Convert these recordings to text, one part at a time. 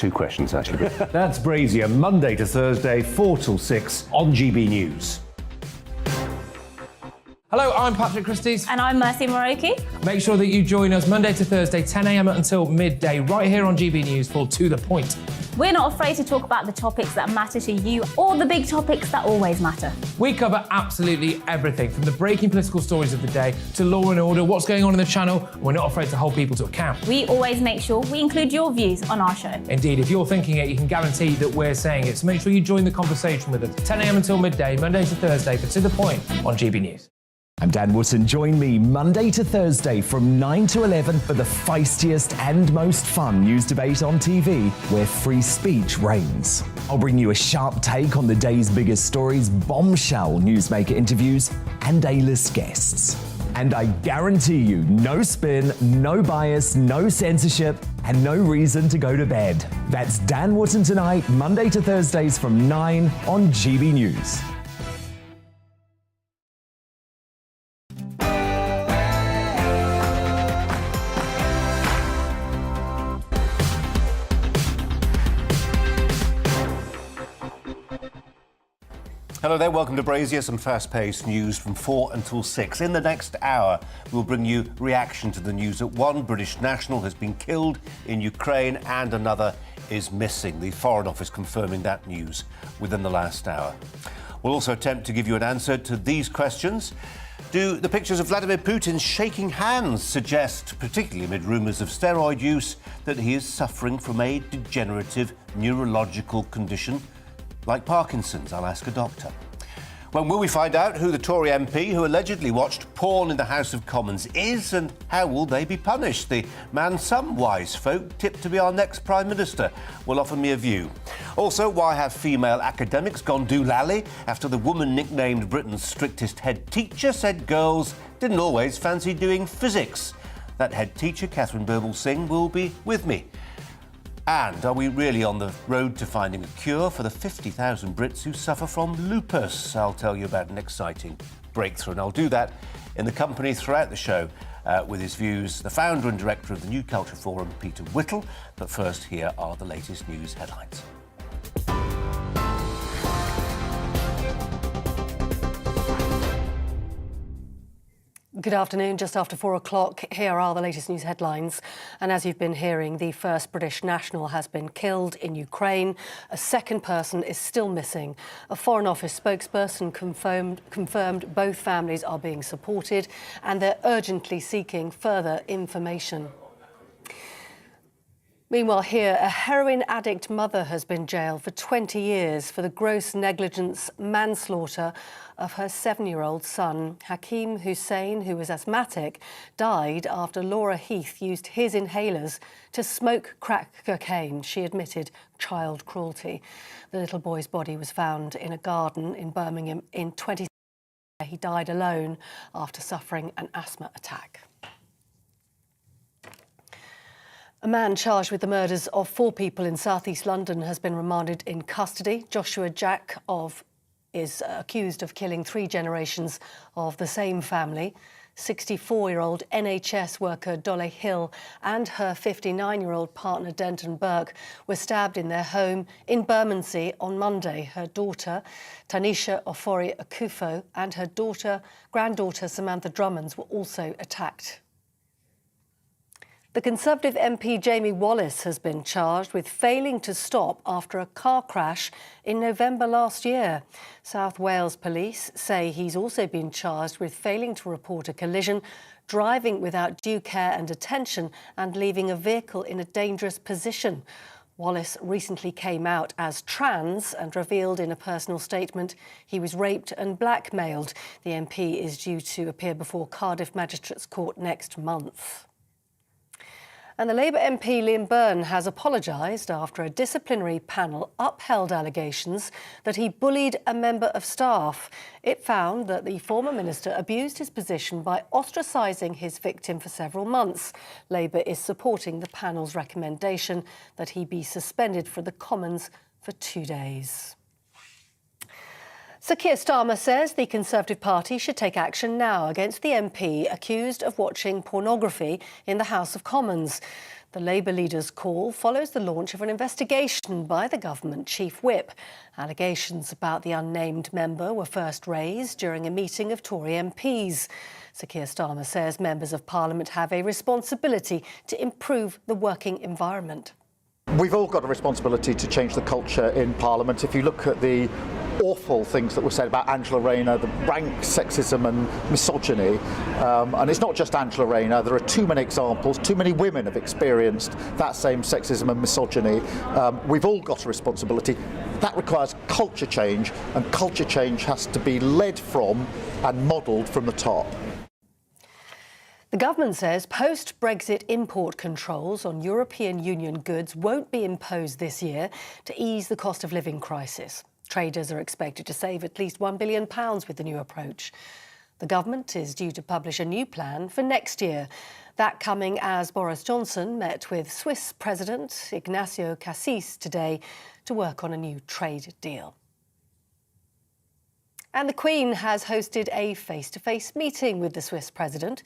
Two questions, actually. That's Brazier, Monday to Thursday, 4 till 6 on GB News. Hello, I'm Patrick Christie's. And I'm Mercy Moroki. Make sure that you join us Monday to Thursday, 10 a.m. until midday, right here on GB News for To The Point. We're not afraid to talk about the topics that matter to you or the big topics that always matter. We cover absolutely everything, from the breaking political stories of the day to law and order, what's going on in the channel. We're not afraid to hold people to account. We always make sure we include your views on our show. Indeed, if you're thinking it, you can guarantee that we're saying it. So make sure you join the conversation with us, 10 a.m. until midday, Monday to Thursday, for To The Point on GB News. I'm Dan Wootton. Join me Monday to Thursday from 9 to 11 for the feistiest and most fun news debate on TV, where free speech reigns. I'll bring you a sharp take on the day's biggest stories, bombshell newsmaker interviews, and A-list guests. And I guarantee you, no spin, no bias, no censorship, and no reason to go to bed. That's Dan Wootton tonight, Monday to Thursdays from 9 on GB News. Hello there, welcome to Brazier. Some fast-paced news from 4 until 6. In the next hour, we'll bring you reaction to the news that one British national has been killed in Ukraine and another is missing. The Foreign Office confirming that news within the last hour. We'll also attempt to give you an answer to these questions. Do the pictures of Vladimir Putin shaking hands suggest, particularly amid rumours of steroid use, that he is suffering from a degenerative neurological condition like Parkinson's? I'll ask a doctor. When will we find out who the Tory MP who allegedly watched porn in the House of Commons is, and how will they be punished? The man some wise folk tipped to be our next Prime Minister will offer me a view. Also, why have female academics gone doolally after the woman nicknamed Britain's strictest head teacher said girls didn't always fancy doing physics? That head teacher, Catherine Birbalsingh, will be with me. And are we really on the road to finding a cure for the 50,000 Brits who suffer from lupus? I'll tell you about an exciting breakthrough, and I'll do that in the company throughout the show with his views, the founder and director of the New Culture Forum, Peter Whittle. But first, here are the latest news headlines. Good afternoon. Just after 4 o'clock, here are the latest news headlines. And as you've been hearing, the first British national has been killed in Ukraine. A second person is still missing. A Foreign Office spokesperson confirmed both families are being supported and they're urgently seeking further information. Meanwhile, here, a heroin addict mother has been jailed for 20 years for the gross negligence manslaughter of her 7-year-old son. Hakeem Hussein, who was asthmatic, died after Laura Heath used his inhalers to smoke crack cocaine. She admitted child cruelty. The little boy's body was found in a garden in Birmingham in 2017. He died alone after suffering an asthma attack. A man charged with the murders of 4 people in southeast London has been remanded in custody. Joshua Jack is accused of killing 3 generations of the same family. 64-year-old NHS worker Dolly Hill and her 59-year-old partner Denton Burke were stabbed in their home in Bermondsey on Monday. Her daughter, Tanisha Ofori Akufo, and her granddaughter Samantha Drummonds were also attacked. The Conservative MP Jamie Wallace has been charged with failing to stop after a car crash in November last year. South Wales police say he's also been charged with failing to report a collision, driving without due care and attention, and leaving a vehicle in a dangerous position. Wallace recently came out as trans and revealed in a personal statement he was raped and blackmailed. The MP is due to appear before Cardiff Magistrates Court next month. And the Labour MP Liam Byrne has apologised after a disciplinary panel upheld allegations that he bullied a member of staff. It found that the former minister abused his position by ostracising his victim for several months. Labour is supporting the panel's recommendation that he be suspended from the Commons for 2 days. Sir Keir Starmer says the Conservative Party should take action now against the MP accused of watching pornography in the House of Commons. The Labour leader's call follows the launch of an investigation by the government chief whip. Allegations about the unnamed member were first raised during a meeting of Tory MPs. Sir Keir Starmer says members of Parliament have a responsibility to improve the working environment. We've all got a responsibility to change the culture in Parliament. If you look at the awful things that were said about Angela Rayner, the rank sexism and misogyny, and it's not just Angela Rayner, there are too many examples, too many women have experienced that same sexism and misogyny. We've all got a responsibility. That requires culture change, and culture change has to be led from and modelled from the top. The government says post-Brexit import controls on European Union goods won't be imposed this year to ease the cost of living crisis. Traders are expected to save at least £1 billion with the new approach. The government is due to publish a new plan for next year. That coming as Boris Johnson met with Swiss President Ignacio Cassis today to work on a new trade deal. And the Queen has hosted a face-to-face meeting with the Swiss president.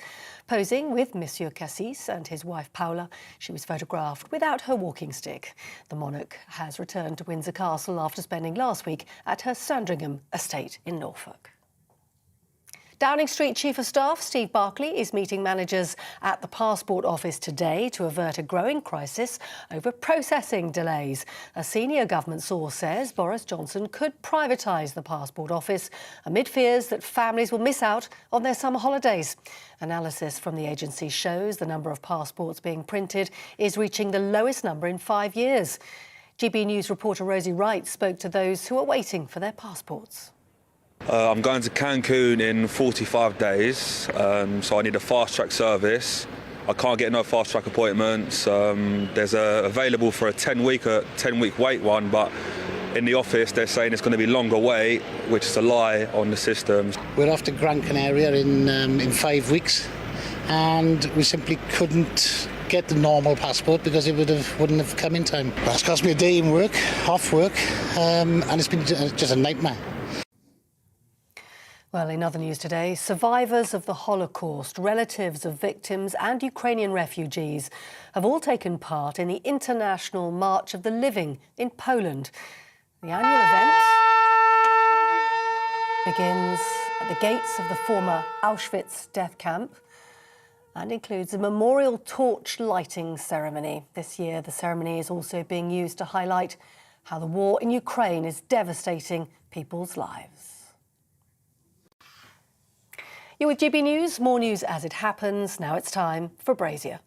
Posing with Monsieur Cassis and his wife Paula, she was photographed without her walking stick. The monarch has returned to Windsor Castle after spending last week at her Sandringham estate in Norfolk. Downing Street Chief of Staff Steve Barclay is meeting managers at the Passport Office today to avert a growing crisis over processing delays. A senior government source says Boris Johnson could privatise the Passport Office amid fears that families will miss out on their summer holidays. Analysis from the agency shows the number of passports being printed is reaching the lowest number in 5 years. GBNews reporter Rosie Wright spoke to those who are waiting for their passports. I'm going to Cancun in 45 days, so I need a fast-track service. I can't get no fast-track appointments. There's available for a 10-week wait one, but in the office they're saying it's going to be longer wait, which is a lie on the system. We're off to Gran Canaria in 5 weeks, and we simply couldn't get the normal passport because it wouldn't have come in time. That's cost me a day in work, off work, and it's been just a nightmare. Well, in other news today, survivors of the Holocaust, relatives of victims and Ukrainian refugees have all taken part in the International March of the Living in Poland. The annual event begins at the gates of the former Auschwitz death camp and includes a memorial torch lighting ceremony. This year, the ceremony is also being used to highlight how the war in Ukraine is devastating people's lives. You're with GB News, more news as it happens. Now it's time for Brazier.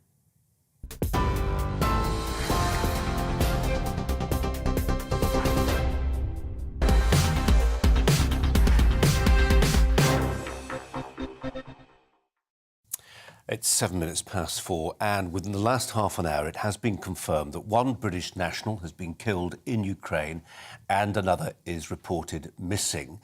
It's 4:07, and within the last half an hour, it has been confirmed that one British national has been killed in Ukraine and another is reported missing.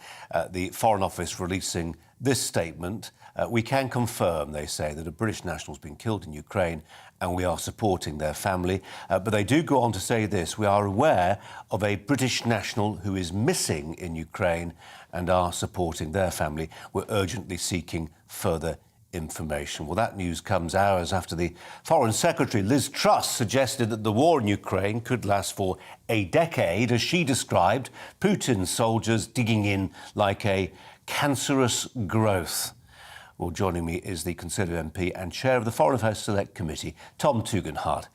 The Foreign Office releasing this statement. We can confirm, they say, that a British national has been killed in Ukraine and we are supporting their family. But they do go on to say this: we are aware of a British national who is missing in Ukraine and are supporting their family. We're urgently seeking further information. Well, that news comes hours after the Foreign Secretary, Liz Truss, suggested that the war in Ukraine could last for a decade, as she described Putin's soldiers digging in like a cancerous growth. Well, joining me is the Conservative MP and Chair of the Foreign Affairs Select Committee, Tom Tugendhat.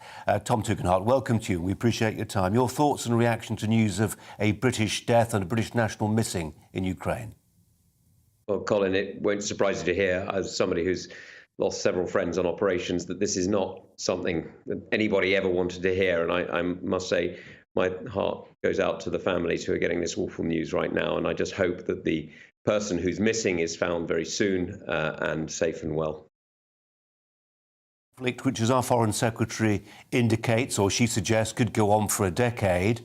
Tom Tugendhat, welcome to you. We appreciate your time. Your thoughts and reaction to news of a British death and a British national missing in Ukraine? Well, Colin, it won't surprise you to hear, as somebody who's lost several friends on operations, that this is not something that anybody ever wanted to hear. And I must say, my heart goes out to the families who are getting this awful news right now. And I just hope that the person who's missing is found very soon and safe and well. Conflict, which, as our Foreign Secretary indicates, or she suggests, could go on for a decade.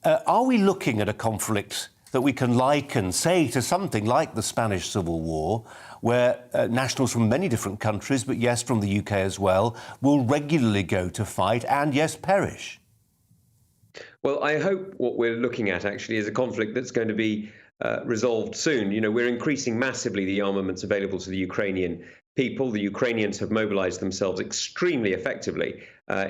Are we looking at a conflict that we can liken, say, to something like the Spanish Civil War, where nationals from many different countries, but yes, from the UK as well, will regularly go to fight and, yes, perish? Well, I hope what we're looking at actually is a conflict that's going to be resolved soon. You know, we're increasing massively the armaments available to the Ukrainian people. The Ukrainians have mobilized themselves extremely effectively.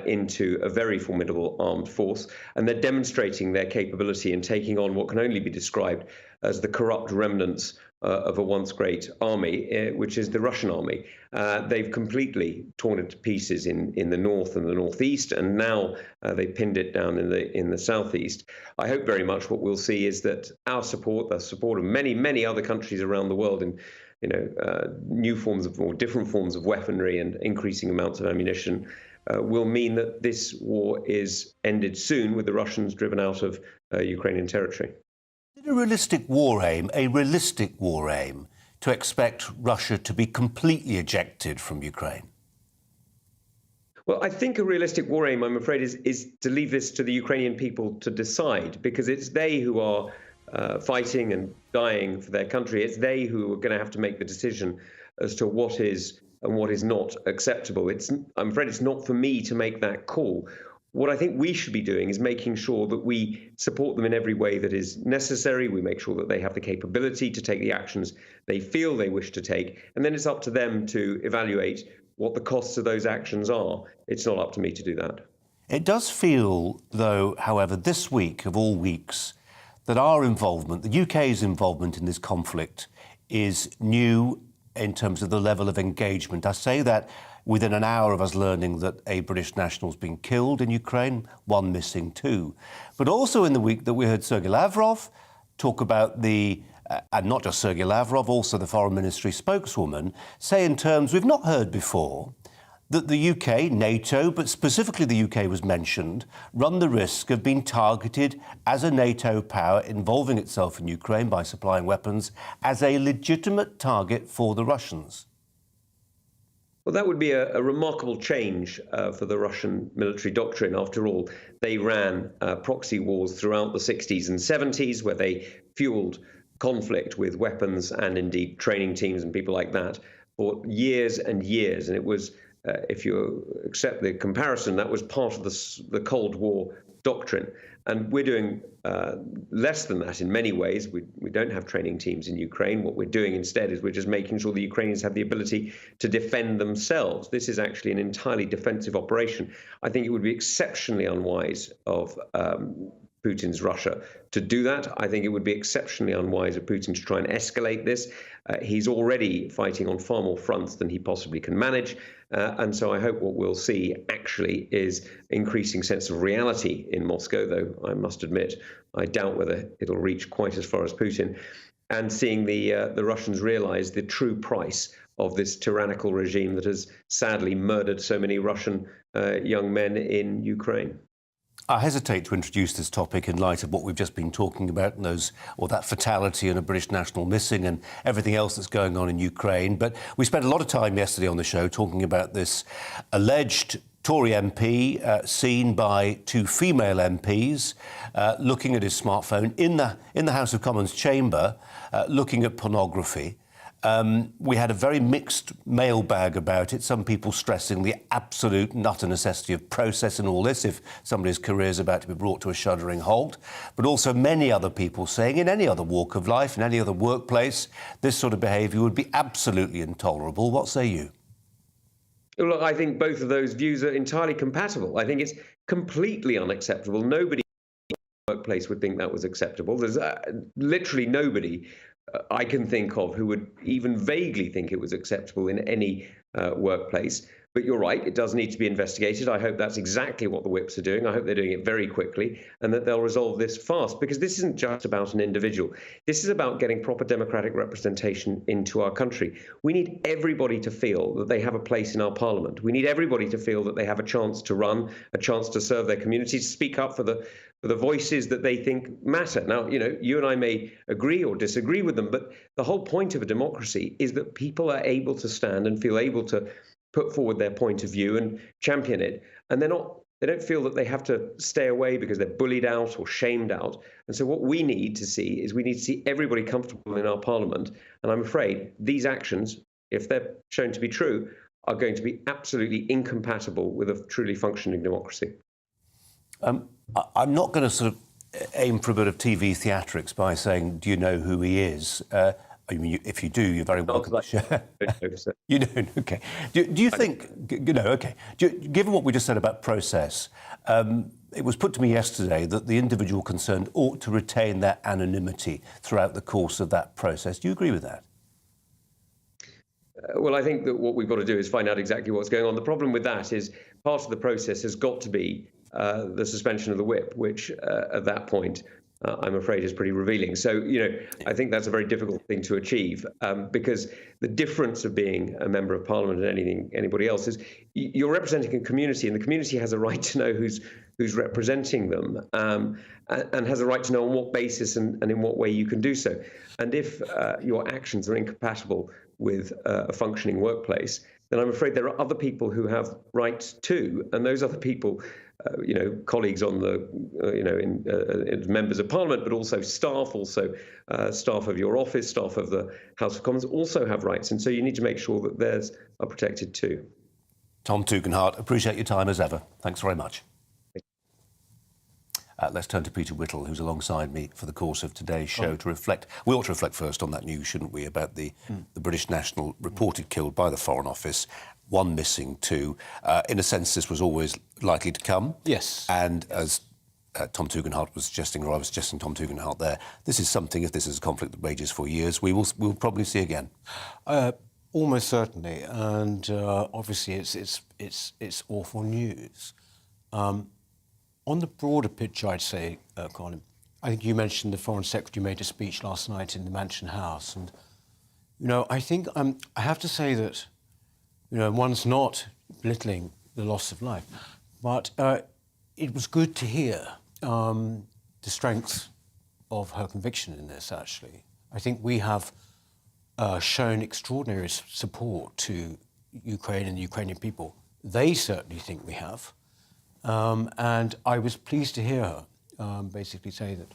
into a very formidable armed force, and they're demonstrating their capability in taking on what can only be described as the corrupt remnants of a once great army, which is the Russian army. They've completely torn it to pieces in the north and the northeast, and now they've pinned it down in the southeast. I hope very much what we'll see is that our support, the support of many other countries around the world in new forms of or different forms of weaponry and increasing amounts of ammunition, will mean that this war is ended soon with the Russians driven out of Ukrainian territory. Is it a realistic war aim to expect Russia to be completely ejected from Ukraine? Well, I think a realistic war aim, I'm afraid, is to leave this to the Ukrainian people to decide, because it's they who are fighting and dying for their country. It's they who are going to have to make the decision as to what is and what is not acceptable. I'm afraid it's not for me to make that call. What I think we should be doing is making sure that we support them in every way that is necessary. We make sure that they have the capability to take the actions they feel they wish to take. And then it's up to them to evaluate what the costs of those actions are. It's not up to me to do that. It does feel, though, however, this week of all weeks, that our involvement, the UK's involvement in this conflict, is new in terms of the level of engagement. I say that within an hour of us learning that a British national's been killed in Ukraine, one missing too. But also in the week that we heard Sergei Lavrov talk about and not just Sergei Lavrov, also the Foreign Ministry spokeswoman, say in terms we've not heard before, that the UK, NATO, but specifically the UK was mentioned, run the risk of being targeted as a NATO power involving itself in Ukraine by supplying weapons as a legitimate target for the Russians. Well, that would be a remarkable change for the Russian military doctrine. After all, they ran proxy wars throughout the 60s and 70s, where they fueled conflict with weapons and indeed training teams and people like that for years and years. And it was, if you accept the comparison, that was part of the Cold War doctrine. And we're doing less than that in many ways. We don't have training teams in Ukraine. What we're doing instead is we're just making sure the Ukrainians have the ability to defend themselves. This is actually an entirely defensive operation. I think it would be exceptionally unwise of Putin's Russia to do that. I think it would be exceptionally unwise of Putin to try and escalate this. He's already fighting on far more fronts than he possibly can manage. And so I hope what we'll see actually is increasing sense of reality in Moscow, though I must admit, I doubt whether it'll reach quite as far as Putin, and seeing the Russians realize the true price of this tyrannical regime that has sadly murdered so many Russian young men in Ukraine. I hesitate to introduce this topic in light of what we've just been talking about, and that fatality and a British national missing and everything else that's going on in Ukraine. But we spent a lot of time yesterday on the show talking about this alleged Tory MP seen by two female MPs looking at his smartphone in the House of Commons chamber, looking at pornography. We had a very mixed mailbag about it, some people stressing the absolute and utter necessity of process in all this if somebody's career is about to be brought to a shuddering halt, but also many other people saying in any other walk of life, in any other workplace, this sort of behaviour would be absolutely intolerable. What say you? Look, I think both of those views are entirely compatible. I think it's completely unacceptable. Nobody in the workplace would think that was acceptable. There's literally nobody I can think of who would even vaguely think it was acceptable in any workplace. But you're right, it does need to be investigated. I hope that's exactly what the whips are doing. I hope they're doing it very quickly and that they'll resolve this fast, because this isn't just about an individual. This is about getting proper democratic representation into our country. We need everybody to feel that they have a place in our parliament. We need everybody to feel that they have a chance to run, a chance to serve their community, to speak up for the voices that they think matter. Now, you and I may agree or disagree with them, but the whole point of a democracy is that people are able to stand and feel able to put forward their point of view and champion it. And they don't feel that they have to stay away because they're bullied out or shamed out. And so what we need to see everybody comfortable in our parliament. And I'm afraid these actions, if they're shown to be true, are going to be absolutely incompatible with a truly functioning democracy. I'm not going to sort of aim for a bit of TV theatrics by saying, do you know who he is? I mean, if you do, you're very welcome to share. So, You know, okay. Do you think, okay, given what we just said about process, it was put to me yesterday that the individual concerned ought to retain their anonymity throughout the course of that process. Do you agree with that? Well, I think that what we've got to do is find out exactly what's going on. The problem with that is part of the process has got to be the suspension of the whip, which at that point, I'm afraid, is pretty revealing. So, I think that's a very difficult thing to achieve because the difference of being a member of Parliament and anybody else is you're representing a community, and the community has a right to know who's representing them and has a right to know on what basis and in what way you can do so. And if your actions are incompatible with a functioning workplace, then I'm afraid there are other people who have rights too, and those other people, colleagues on the, members of Parliament, but also staff, staff of your office, staff of the House of Commons also have rights, and so you need to make sure that theirs are protected too. Tom Tugendhat, appreciate your time as ever. Thanks very much. Let's turn to Peter Whittle, who's alongside me for the course of today's show to reflect. We ought to reflect first on that news, shouldn't we, about the British national reported killed by the Foreign Office, one missing, two. In a sense, this was always likely to come. Yes. And as Tom Tugendhat was suggesting, or I was suggesting Tom Tugendhat there, this is something, if this is a conflict that rages for years, we'll probably see again. Almost certainly, and obviously it's awful news. On the broader picture, I'd say, Colin, I think you mentioned the Foreign Secretary made a speech last night in the Mansion House, and I think I have to say that one's not belittling the loss of life, but it was good to hear the strength of her conviction in this. Actually, I think we have shown extraordinary support to Ukraine and the Ukrainian people. They certainly think we have. And I was pleased to hear her basically say that,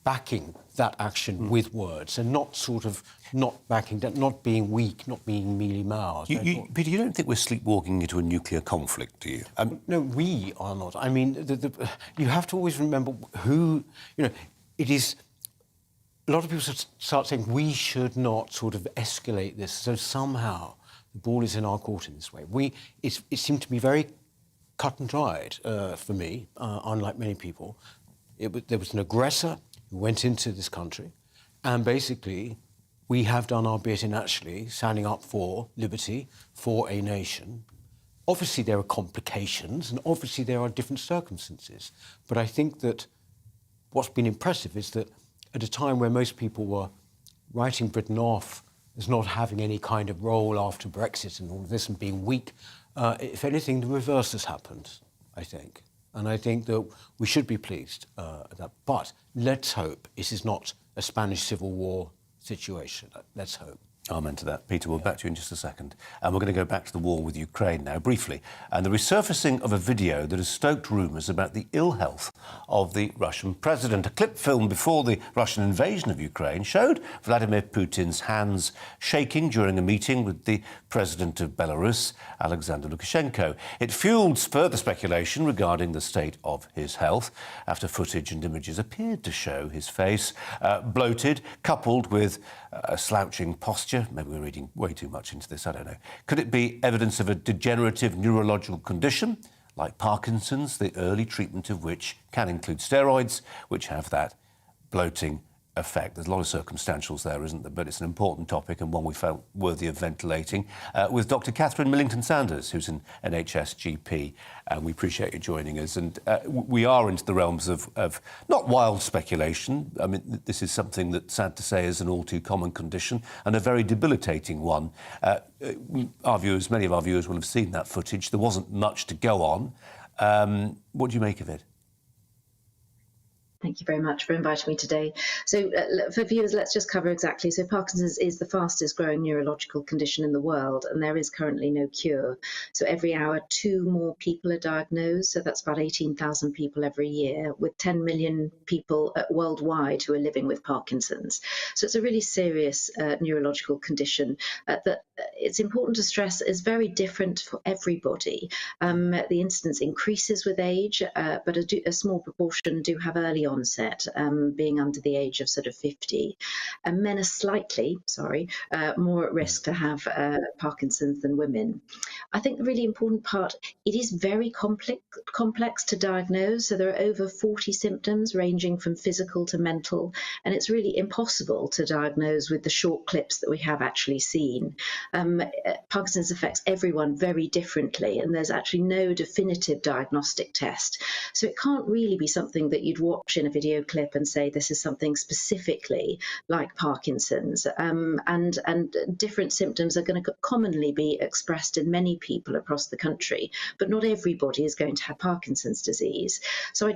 backing that action with words and not backing that, not being weak, not being mealy-mouthed. Peter, you don't think we're sleepwalking into a nuclear conflict, do you? No, we are not. I mean, you have to always remember who, it is... A lot of people start saying we should not escalate this, so somehow the ball is in our court in this way. It seemed to be very cut and dried for me, unlike many people. There was an aggressor who went into this country, and basically we have done our bit in actually standing up for liberty, for a nation. Obviously there are complications, and obviously there are different circumstances, but I think that what's been impressive is that at a time where most people were writing Britain off as not having any kind of role after Brexit and all of this and being weak, if anything, the reverse has happened, I think. And I think that we should be pleased at that. But let's hope this is not a Spanish Civil War situation. Let's hope. Amen to that. Peter, we'll back to you in just a second. And we're going to go back to the war with Ukraine now, briefly. And the resurfacing of a video that has stoked rumours about the ill health of the Russian president. A clip filmed before the Russian invasion of Ukraine showed Vladimir Putin's hands shaking during a meeting with the president of Belarus, Alexander Lukashenko. It fueled further speculation regarding the state of his health after footage and images appeared to show his face bloated, coupled with a slouching posture. Maybe we're reading way too much into this, I don't know. Could it be evidence of a degenerative neurological condition like Parkinson's, the early treatment of which can include steroids, which have that bloating effect? There's a lot of circumstantials there, isn't there? But it's an important topic and one we felt worthy of ventilating with Dr. Catherine Millington-Sanders, who's an NHS GP. And we appreciate you joining us. And we are into the realms of not wild speculation. I mean, this is something that, sad to say, is an all too common condition and a very debilitating one. Our viewers, many of our viewers will have seen that footage. There wasn't much to go on. What do you make of it? Thank you very much for inviting me today. So for viewers, let's just cover exactly. So Parkinson's is the fastest growing neurological condition in the world, and there is currently no cure. So every hour, 2 more people are diagnosed. So that's about 18,000 people every year, with 10 million people worldwide who are living with Parkinson's. So it's a really serious neurological condition that it's important to stress is very different for everybody. The incidence increases with age, but a small proportion do have early onset, being under the age of sort of 50. And men are slightly, more at risk to have Parkinson's than women. I think the really important part, it is very complex to diagnose. So there are over 40 symptoms ranging from physical to mental, and it's really impossible to diagnose with the short clips that we have actually seen. Parkinson's affects everyone very differently, and there's actually no definitive diagnostic test. So it can't really be something that you'd watch in a video clip and say this is something specifically like Parkinson's. And different symptoms are going to commonly be expressed in many people across the country, but not everybody is going to have Parkinson's disease. So I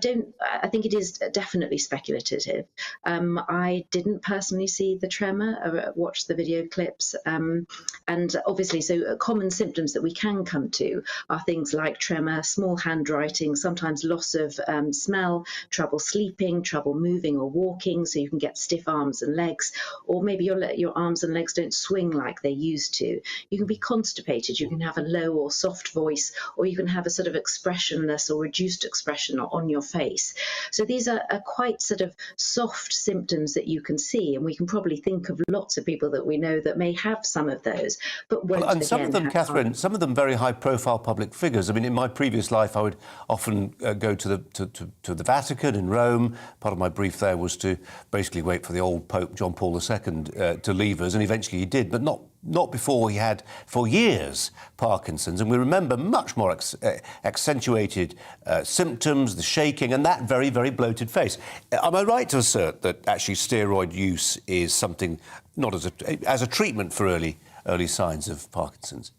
think it is definitely speculative. I didn't personally see the tremor, watched the video clips, and obviously, so common symptoms that we can come to are things like tremor, small handwriting, sometimes loss of smell, trouble sleeping, trouble moving or walking, so you can get stiff arms and legs, or maybe your arms and legs don't swing like they used to. You can be constipated, you can have a low or soft voice, or you can have a sort of expressionless or reduced expression on your face. So these are quite sort of soft symptoms that you can see, and we can probably think of lots of people that we know that may have some of those, but won't. And some of them, have Catherine, some of them very high-profile public figures. I mean, in my previous life, I would often go to the Vatican in Rome. Part of my brief there was to basically wait for the old Pope John Paul II to leave us, and eventually he did, but not before he had, for years, Parkinson's. And we remember much more accentuated symptoms, the shaking, and that very, very bloated face. Am I right to assert that actually steroid use is something, not as a treatment for early signs of Parkinson's?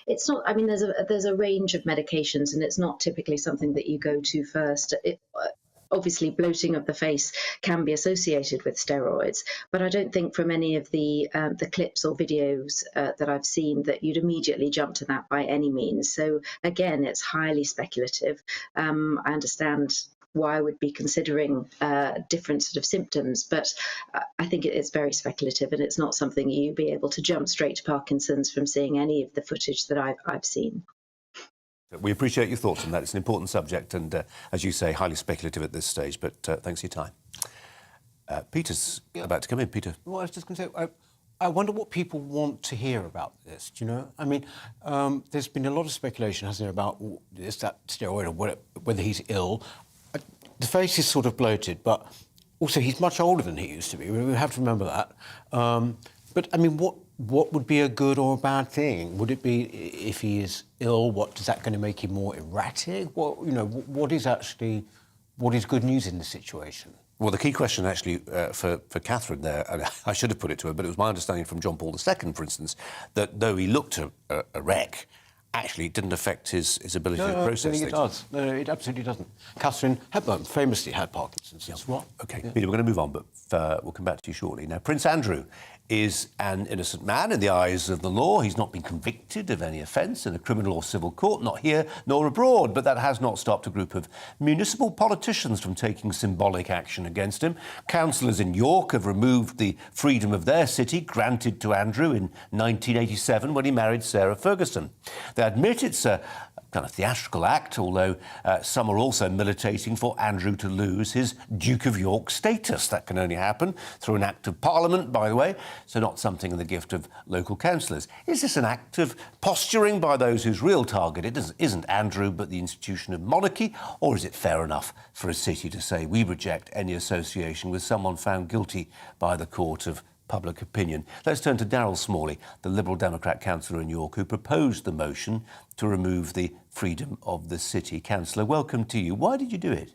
It's not. I mean, there's a range of medications, and it's not typically something that you go to first. Obviously, bloating of the face can be associated with steroids, but I don't think from any of the clips or videos that I've seen that you'd immediately jump to that by any means. So again, it's highly speculative. I understand why I would be considering different sort of symptoms, but I think it's very speculative, and it's not something you'd be able to jump straight to Parkinson's from seeing any of the footage that I've seen. We appreciate your thoughts on that. It's an important subject and, as you say, highly speculative at this stage, but thanks for your time. Peter's about to come in. Peter. Well, I was just going to say, I wonder what people want to hear about this, do you know? I mean, there's been a lot of speculation, hasn't there, about is that steroid or whether he's ill. The face is sort of bloated, but also he's much older than he used to be. We have to remember that. But, I mean, what would be a good or a bad thing? Would it be if he is ill? Is that going to make him more erratic? What is good news in this situation? Well, the key question actually for Catherine there, and I should have put it to her, but it was my understanding from John Paul II, for instance, that though he looked a wreck, actually it didn't affect his ability to process things. I think it does. No, it absolutely doesn't. Catherine Hepburn famously had Parkinson's. Yeah. What? OK, yeah. Peter, we're going to move on, but we'll come back to you shortly. Now, Prince Andrew is an innocent man in the eyes of the law. He's not been convicted of any offence in a criminal or civil court, not here nor abroad, but that has not stopped a group of municipal politicians from taking symbolic action against him. Councillors in York have removed the freedom of their city granted to Andrew in 1987 when he married Sarah Ferguson. They admit it's a kind of theatrical act, although some are also militating for Andrew to lose his Duke of York status. That can only happen through an act of Parliament, by the way, so not something in the gift of local councillors. Is this an act of posturing by those whose real target isn't Andrew but the institution of monarchy, or is it fair enough for a city to say we reject any association with someone found guilty by the court of public opinion? Let's turn to Darryl Smalley, the Liberal Democrat councillor in York, who proposed the motion to remove the freedom of the city. Councillor, welcome to you. Why did you do it?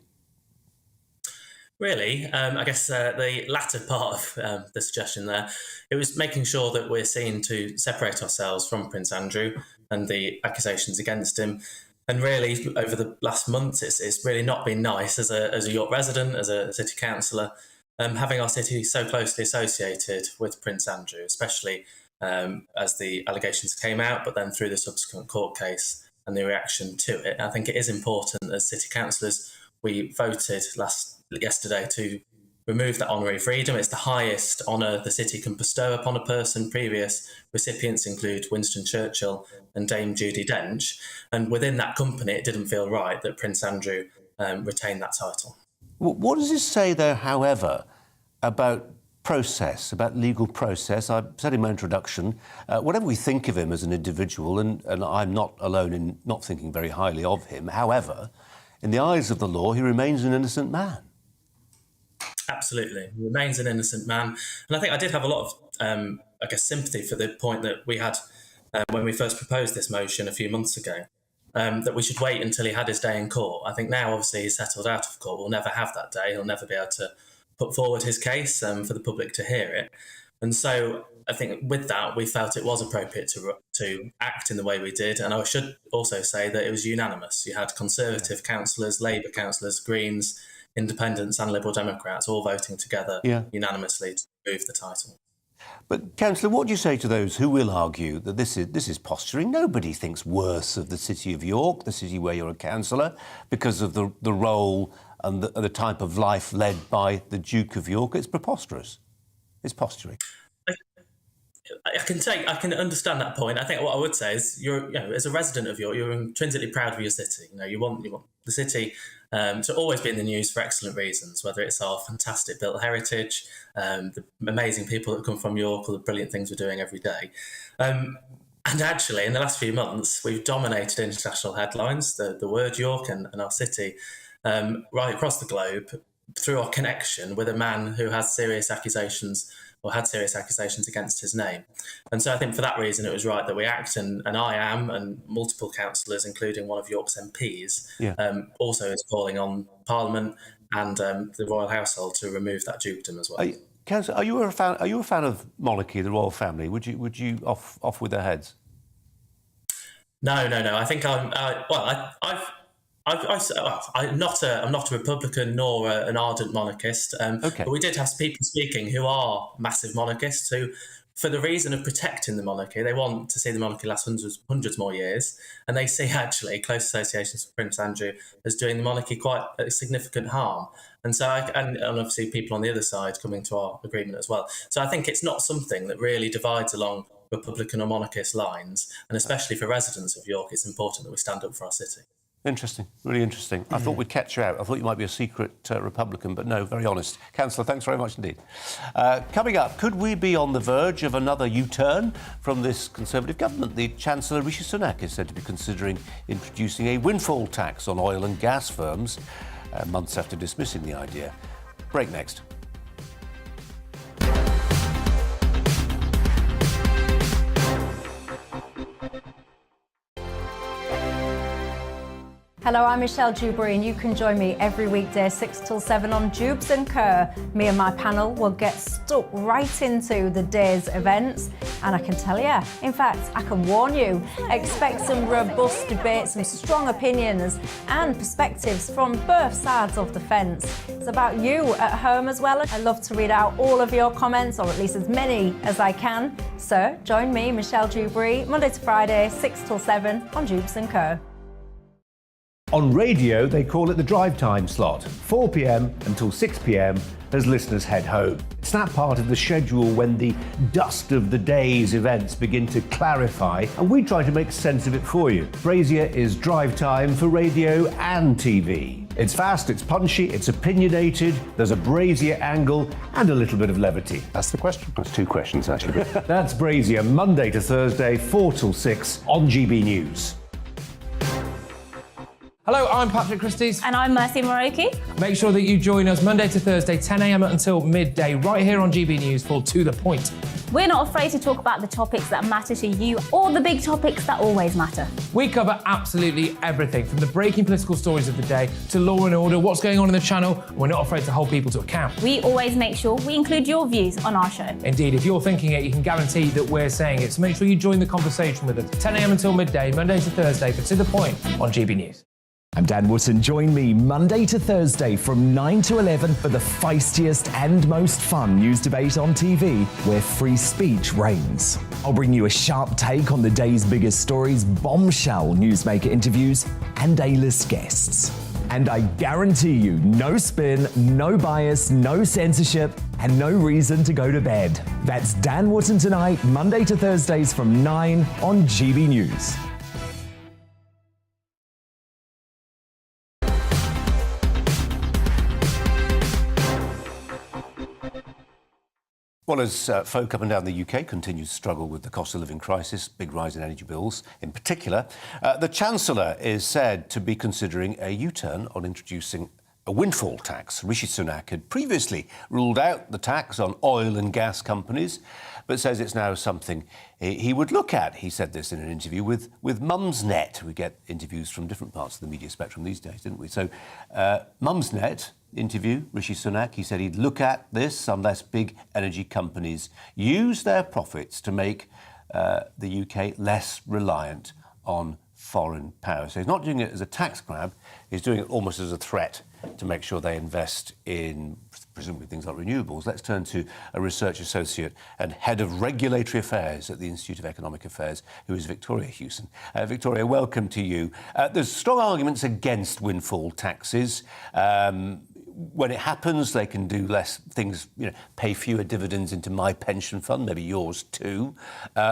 Really, I guess the latter part of the suggestion there, it was making sure that we're seen to separate ourselves from Prince Andrew and the accusations against him. And really, over the last months, it's really not been nice as a York resident, as a city councillor, having our city so closely associated with Prince Andrew, especially as the allegations came out, but then through the subsequent court case and the reaction to it. I think it is important as city councillors, we voted yesterday to remove that honorary freedom. It's the highest honour the city can bestow upon a person. Previous recipients include Winston Churchill and Dame Judi Dench. And within that company, it didn't feel right that Prince Andrew retained that title. What does this say, though, however, about process, about legal process? I said in my introduction, whatever we think of him as an individual, and I'm not alone in not thinking very highly of him, however, in the eyes of the law, he remains an innocent man. Absolutely. He remains an innocent man. And I think I did have a lot of, sympathy for the point that we had when we first proposed this motion a few months ago, that we should wait until he had his day in court. I think now, obviously, he's settled out of court. We'll never have that day. He'll never be able to put forward his case for the public to hear it. And so I think with that, we felt it was appropriate to act in the way we did. And I should also say that it was unanimous. You had Conservative councillors, Labour councillors, Greens, Independents and Liberal Democrats all voting together unanimously to remove the title. But, Councillor, what do you say to those who will argue that this is posturing? Nobody thinks worse of the City of York, the city where you're a councillor, because of the role and the type of life led by the Duke of York. It's preposterous. It's posturing. I can understand that point. I think what I would say is, as a resident of York, you're intrinsically proud of your city. You want the city to always be in the news for excellent reasons, whether it's our fantastic built heritage, the amazing people that come from York, or the brilliant things we're doing every day. And actually, in the last few months, we've dominated international headlines, the word York and our city, right across the globe, through our connection with a man who has serious accusations against his name. And so I think for that reason it was right that we act, and I am, and multiple councillors, including one of York's MPs, also is calling on Parliament and the Royal Household to remove that dukedom as well. Councillor, are you a fan of monarchy, the royal family? Would you off with their heads? No. I think I'm not a Republican nor an ardent monarchist. But we did have people speaking who are massive monarchists who, for the reason of protecting the monarchy, they want to see the monarchy last hundreds more years, and they see actually close associations with Prince Andrew as doing the monarchy quite significant harm. And so, and obviously people on the other side coming to our agreement as well. So I think it's not something that really divides along Republican or monarchist lines, and especially for residents of York, it's important that we stand up for our city. Interesting, really interesting. I thought we'd catch you out. I thought you might be a secret Republican, but no, very honest. Councillor, thanks very much indeed. Coming up, could we be on the verge of another U-turn from this Conservative government? The Chancellor, Rishi Sunak, is said to be considering introducing a windfall tax on oil and gas firms, months after dismissing the idea. Break next. Hello, I'm Michelle Dewberry, and you can join me every weekday 6 till 7 on Jubes and Kerr. Me and my panel will get stuck right into the day's events, and I can tell you, in fact, I can warn you, expect some robust debates, some strong opinions and perspectives from both sides of the fence. It's about you at home as well. I love to read out all of your comments, or at least as many as I can. So join me, Michelle Dewberry, Monday to Friday, 6 till 7 on Jubes and Kerr. On radio, they call it the drive time slot, 4 p.m. until 6 p.m. as listeners head home. It's that part of the schedule when the dust of the day's events begin to clarify, and we try to make sense of it for you. Brazier is drive time for radio and TV. It's fast, it's punchy, it's opinionated, there's a Brazier angle and a little bit of levity. That's the question. That's two questions, actually. That's Brazier, Monday to Thursday, 4 till 6 on GB News. Hello, I'm Patrick Christie's. And I'm Mercy Moroki. Make sure that you join us Monday to Thursday, 10 a.m. until midday, right here on GB News for To The Point. We're not afraid to talk about the topics that matter to you, or the big topics that always matter. We cover absolutely everything, from the breaking political stories of the day to law and order, what's going on in the channel. We're not afraid to hold people to account. We always make sure we include your views on our show. Indeed, if you're thinking it, you can guarantee that we're saying it. So make sure you join the conversation with us, 10 a.m. until midday, Monday to Thursday, for To The Point on GB News. I'm Dan Wootton. Join me Monday to Thursday from 9 to 11 for the feistiest and most fun news debate on TV, where free speech reigns. I'll bring you a sharp take on the day's biggest stories, bombshell newsmaker interviews, and A-list guests. And I guarantee you, no spin, no bias, no censorship, and no reason to go to bed. That's Dan Wootton tonight, Monday to Thursdays from 9 on GB News. Well, as folk up and down the UK continue to struggle with the cost of living crisis, big rise in energy bills in particular, the Chancellor is said to be considering a U-turn on introducing a windfall tax. Rishi Sunak had previously ruled out the tax on oil and gas companies, but says it's now something he would look at. He said this in an interview with Mumsnet. We get interviews from different parts of the media spectrum these days, didn't we? So, Mumsnet interview, Rishi Sunak, he said he'd look at this unless big energy companies use their profits to make the UK less reliant on foreign power. So he's not doing it as a tax grab, he's doing it almost as a threat to make sure they invest in presumably things like renewables. Let's turn to a research associate and head of regulatory affairs at the Institute of Economic Affairs, who is Victoria Hewson. Victoria, welcome to you. There's strong arguments against windfall taxes. When it happens, they can do less things, pay fewer dividends into my pension fund, maybe yours too.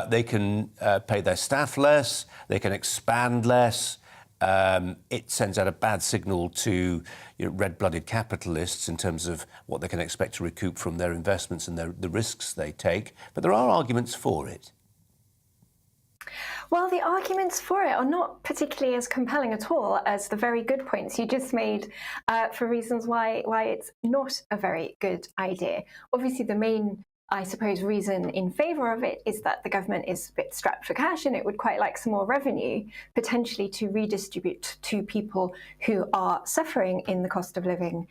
They can pay their staff less, they can expand less. It sends out a bad signal to red-blooded capitalists in terms of what they can expect to recoup from their investments and the risks they take. But there are arguments for it. Well, the arguments for it are not particularly as compelling at all as the very good points you just made for reasons why it's not a very good idea. Obviously, the main, I suppose, reason in favour of it is that the government is a bit strapped for cash and it would quite like some more revenue, potentially to redistribute to people who are suffering in the cost of living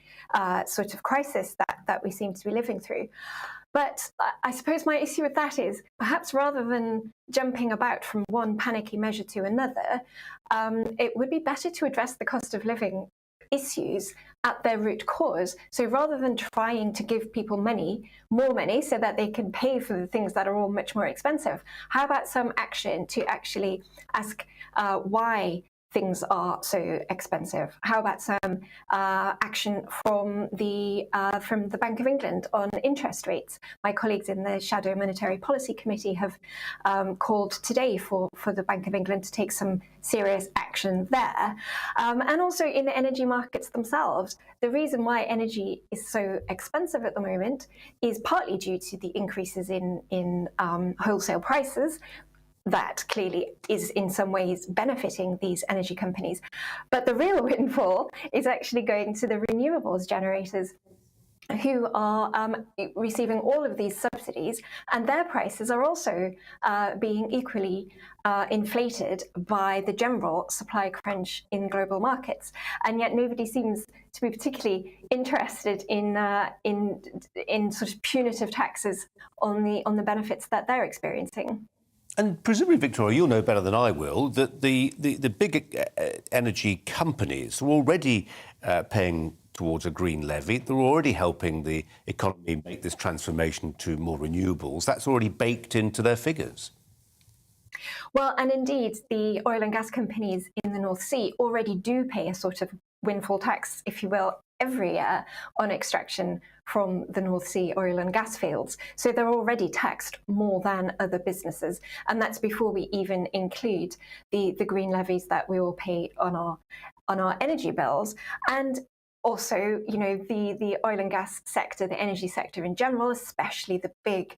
sort of crisis that we seem to be living through. But I suppose my issue with that is perhaps rather than jumping about from one panicky measure to another, it would be better to address the cost of living issues at their root cause. So rather than trying to give people more money so that they can pay for the things that are all much more expensive, how about some action to actually ask why things are so expensive? How about some action from the Bank of England on interest rates? My colleagues in the Shadow Monetary Policy Committee have called today for the Bank of England to take some serious action there. And also in the energy markets themselves, the reason why energy is so expensive at the moment is partly due to the increases in wholesale prices. That clearly is in some ways benefiting these energy companies. But the real windfall is actually going to the renewables generators who are receiving all of these subsidies, and their prices are also being equally inflated by the general supply crunch in global markets. And yet nobody seems to be particularly interested in sort of punitive taxes on the benefits that they're experiencing. And presumably, Victoria, you'll know better than I will that the big energy companies are already paying towards a green levy. They're already helping the economy make this transformation to more renewables. That's already baked into their figures. Well, and indeed, the oil and gas companies in the North Sea already do pay a sort of windfall tax, if you will, every year on extraction from the North Sea oil and gas fields. So they're already taxed more than other businesses. And that's before we even include the green levies that we all pay on our energy bills. And also, the oil and gas sector, the energy sector in general, especially the big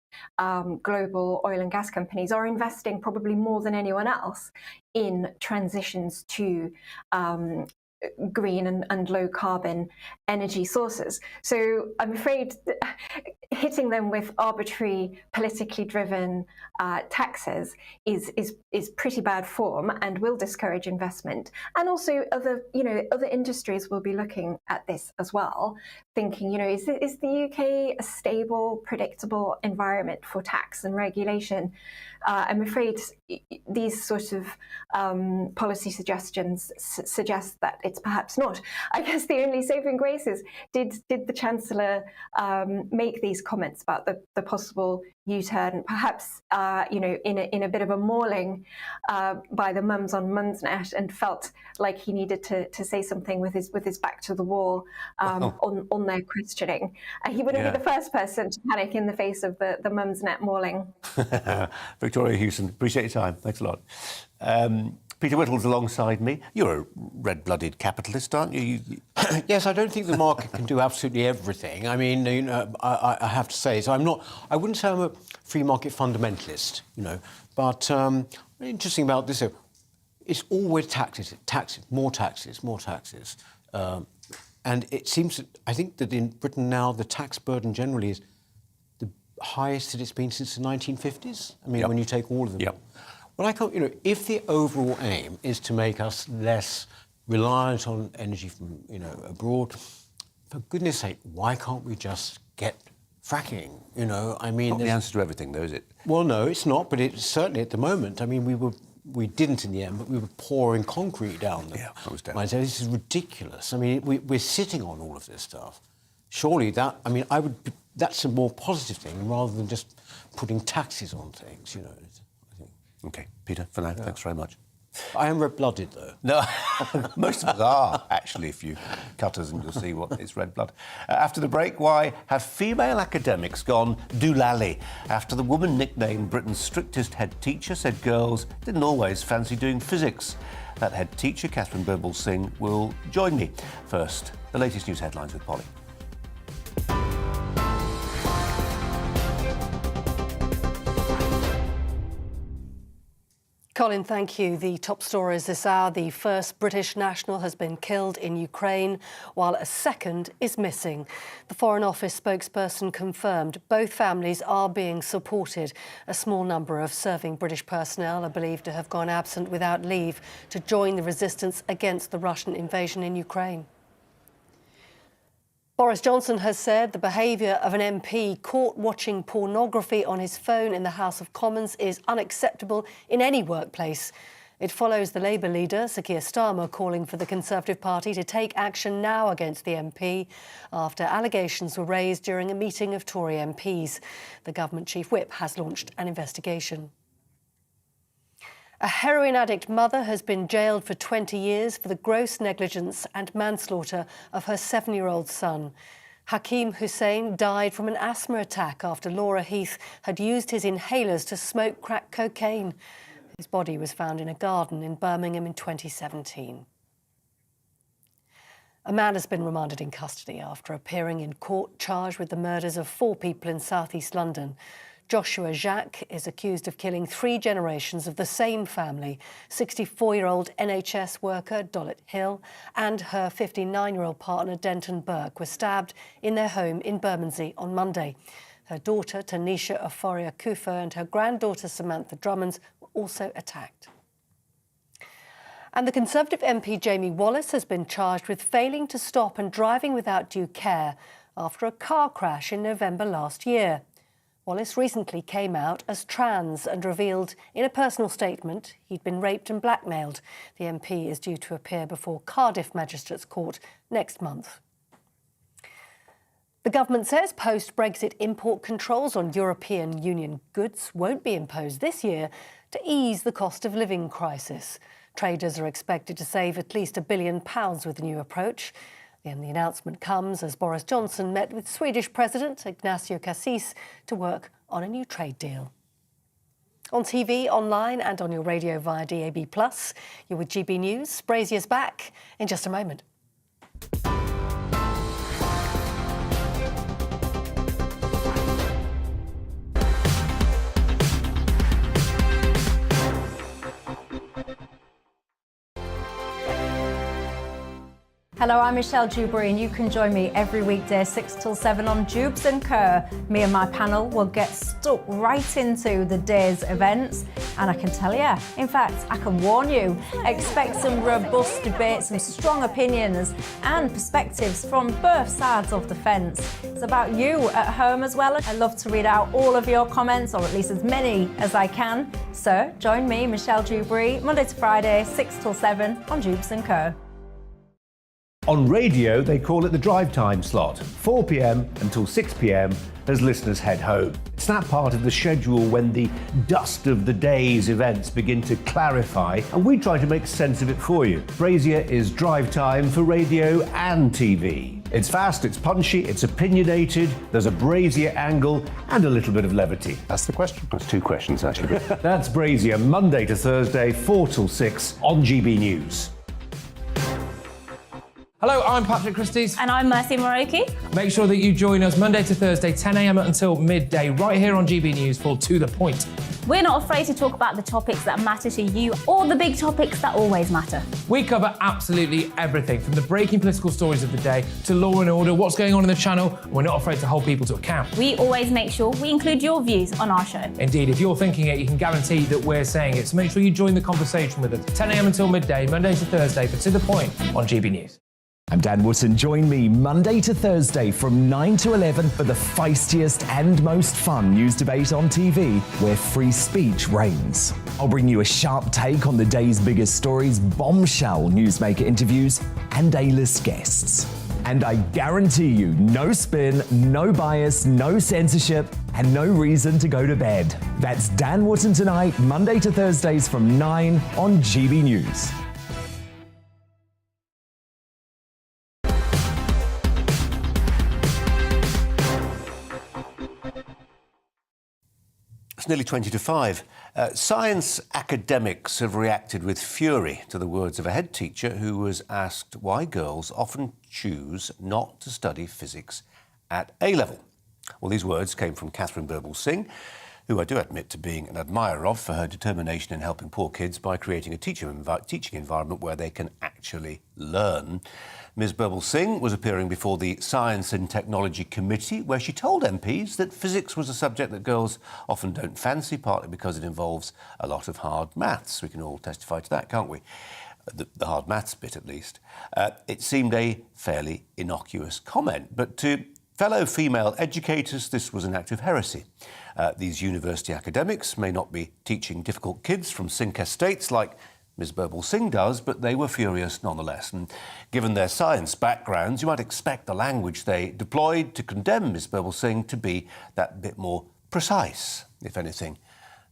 global oil and gas companies, are investing probably more than anyone else in transitions to green and low carbon energy sources. So I'm afraid that hitting them with arbitrary, politically driven taxes is pretty bad form and will discourage investment. And also other industries will be looking at this as well, thinking, is the UK a stable, predictable environment for tax and regulation? I'm afraid these sort of policy suggestions suggest that it's perhaps not. I guess the only saving grace is, did the Chancellor make these comments about the possible U-turn, perhaps in a bit of a mauling by the mums on Mumsnet, and felt like he needed to say something with his back to the wall on their questioning. He wouldn't be the first person to panic in the face of the Mumsnet mauling. Victoria Hewson, appreciate your time. Thanks a lot. Peter Whittle's alongside me. You're a red-blooded capitalist, aren't you? Yes, I don't think the market can do absolutely everything. I mean, I have to say, so I wouldn't say I'm a free market fundamentalist, but interesting about this, it's always taxes, more taxes. And it seems, I think that in Britain now, the tax burden generally is the highest that it's been since the 1950s. I mean, when you take all of them. Well, I can't, if the overall aim is to make us less reliant on energy from, abroad, for goodness sake, why can't we just get fracking? I mean... Not the answer to everything, though, is it? Well, no, it's not, but it's certainly at the moment. I mean, we didn't in the end, but we were pouring concrete down them. Yeah, I was down. This is ridiculous. I mean, we're sitting on all of this stuff. Surely that's a more positive thing rather than just putting taxes on things, I think. OK, Peter, for now, thanks very much. I am red-blooded, though. No, most of us are, actually, if you cut us and you'll see what is red blood. After the break, why have female academics gone doolally after the woman nicknamed Britain's strictest head teacher said girls didn't always fancy doing physics? That head teacher, Catherine Birble-Singh, will join me. First, the latest news headlines with Polly. Colin, thank you. The top stories this hour. The first British national has been killed in Ukraine, while a second is missing. The Foreign Office spokesperson confirmed both families are being supported. A small number of serving British personnel are believed to have gone absent without leave to join the resistance against the Russian invasion in Ukraine. Boris Johnson has said the behaviour of an MP caught watching pornography on his phone in the House of Commons is unacceptable in any workplace. It follows the Labour leader, Sir Keir Starmer, calling for the Conservative Party to take action now against the MP after allegations were raised during a meeting of Tory MPs. The government chief whip has launched an investigation. A heroin addict mother has been jailed for 20 years for the gross negligence and manslaughter of her 7-year-old son. Hakeem Hussein died from an asthma attack after Laura Heath had used his inhalers to smoke crack cocaine. His body was found in a garden in Birmingham in 2017. A man has been remanded in custody after appearing in court charged with the murders of 4 people in southeast London. Joshua Jacques is accused of killing 3 generations of the same family. 64-year-old NHS worker Dolit Hill and her 59-year-old partner Denton Burke were stabbed in their home in Bermondsey on Monday. Her daughter Tanisha Euphoria Kufa and her granddaughter Samantha Drummonds were also attacked. And the Conservative MP Jamie Wallace has been charged with failing to stop and driving without due care after a car crash in November last year. Wallace recently came out as trans and revealed in a personal statement he'd been raped and blackmailed. The MP is due to appear before Cardiff Magistrates Court next month. The government says post-Brexit import controls on European Union goods won't be imposed this year to ease the cost of living crisis. Traders are expected to save at least £1 billion with the new approach. And the announcement comes as Boris Johnson met with Swedish President Ignacio Cassis to work on a new trade deal. On TV, online and on your radio via DAB+, you're with GB News. Brazier's back in just a moment. Hello, I'm Michelle Dewberry, and you can join me every weekday 6 till 7 on Jubes and Kerr. Me and my panel will get stuck right into the day's events, and I can tell you, in fact, I can warn you, expect some robust debate, some strong opinions and perspectives from both sides of the fence. It's about you at home as well. I love to read out all of your comments, or at least as many as I can. So join me, Michelle Dewberry, Monday to Friday, 6 till 7 on Jubes and Kerr. On radio, they call it the drive time slot, 4 p.m. until 6 p.m. as listeners head home. It's that part of the schedule when the dust of the day's events begin to clarify, and we try to make sense of it for you. Brazier is drive time for radio and TV. It's fast, it's punchy, it's opinionated, there's a Brazier angle and a little bit of levity. That's the question. That's two questions, actually. That's Brazier, Monday to Thursday, 4 till 6 on GB News. Hello, I'm Patrick Christie's. And I'm Mercy Moroki. Make sure that you join us Monday to Thursday, 10 a.m. until midday, right here on GB News for To The Point. We're not afraid to talk about the topics that matter to you or the big topics that always matter. We cover absolutely everything, from the breaking political stories of the day to law and order, what's going on in the channel. We're not afraid to hold people to account. We always make sure we include your views on our show. Indeed, if you're thinking it, you can guarantee that we're saying it. So make sure you join the conversation with us, 10 a.m. until midday, Monday to Thursday, for To The Point on GB News. I'm Dan Wootton. Join me Monday to Thursday from 9 to 11 for the feistiest and most fun news debate on TV, where free speech reigns. I'll bring you a sharp take on the day's biggest stories, bombshell newsmaker interviews, and A-list guests. And I guarantee you, no spin, no bias, no censorship, and no reason to go to bed. That's Dan Wootton tonight, Monday to Thursdays from 9 on GB News. It's nearly 20 to 5. Science academics have reacted with fury to the words of a head teacher who was asked why girls often choose not to study physics at A-level. Well, these words came from Catherine Birbalsingh, who I do admit to being an admirer of for her determination in helping poor kids by creating a teaching environment where they can actually learn. Ms Birbalsingh was appearing before the Science and Technology Committee, where she told MPs that physics was a subject that girls often don't fancy, partly because it involves a lot of hard maths. We can all testify to that, can't we? The hard maths bit, at least. It seemed a fairly innocuous comment, but to fellow female educators, this was an act of heresy. These university academics may not be teaching difficult kids from sink estates like Ms Birbalsingh does, but they were furious nonetheless. And given their science backgrounds, you might expect the language they deployed to condemn Ms Birbalsingh to be that bit more precise, if anything.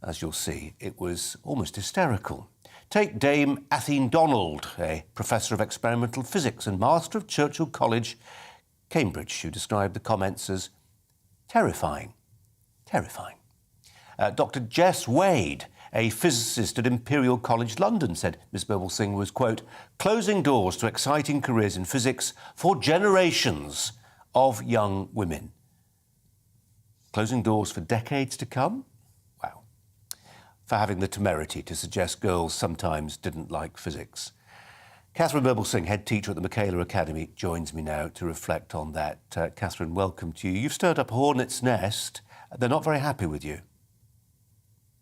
As you'll see, it was almost hysterical. Take Dame Athene Donald, a professor of experimental physics and master of Churchill College, Cambridge, who described the comments as terrifying. Terrifying. Dr Jess Wade, a physicist at Imperial College London, said Ms Birbalsingh was, quote, closing doors to exciting careers in physics for generations of young women. Closing doors for decades to come? Wow. For having the temerity to suggest girls sometimes didn't like physics. Catherine Birbalsingh, head teacher at the Michaela Academy, joins me now to reflect on that. Catherine, welcome to you. You've stirred up a hornet's nest. They're not very happy with you.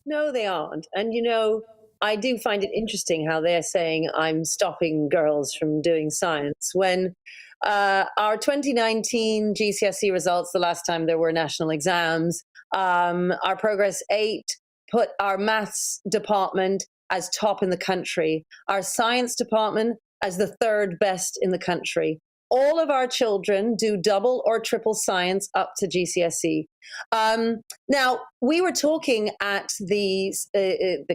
No, they aren't. And, you know, I do find it interesting how they're saying I'm stopping girls from doing science when our 2019 GCSE results, the last time there were national exams, our Progress 8 put our maths department as top in the country, our science department as the third best in the country. All of our children do double or triple science up to GCSE. Now, we were talking at the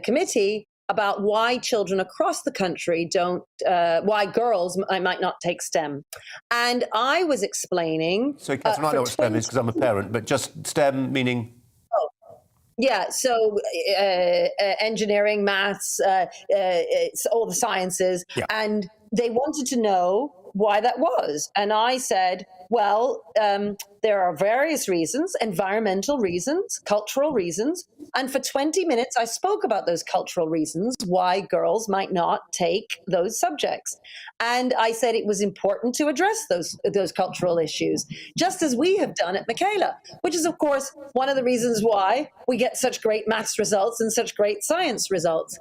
committee about why children across the country why girls might not take STEM. And I was explaining... So, Catherine, I know what STEM is because I'm a parent, but just STEM meaning... Yeah, so engineering, maths, all the sciences, yeah. And they wanted to know why that was. And I said, well, there are various reasons, environmental reasons, cultural reasons. And for 20 minutes, I spoke about those cultural reasons, why girls might not take those subjects. And I said it was important to address those cultural issues, just as we have done at Michaela, which is, of course, one of the reasons why we get such great maths results and such great science results.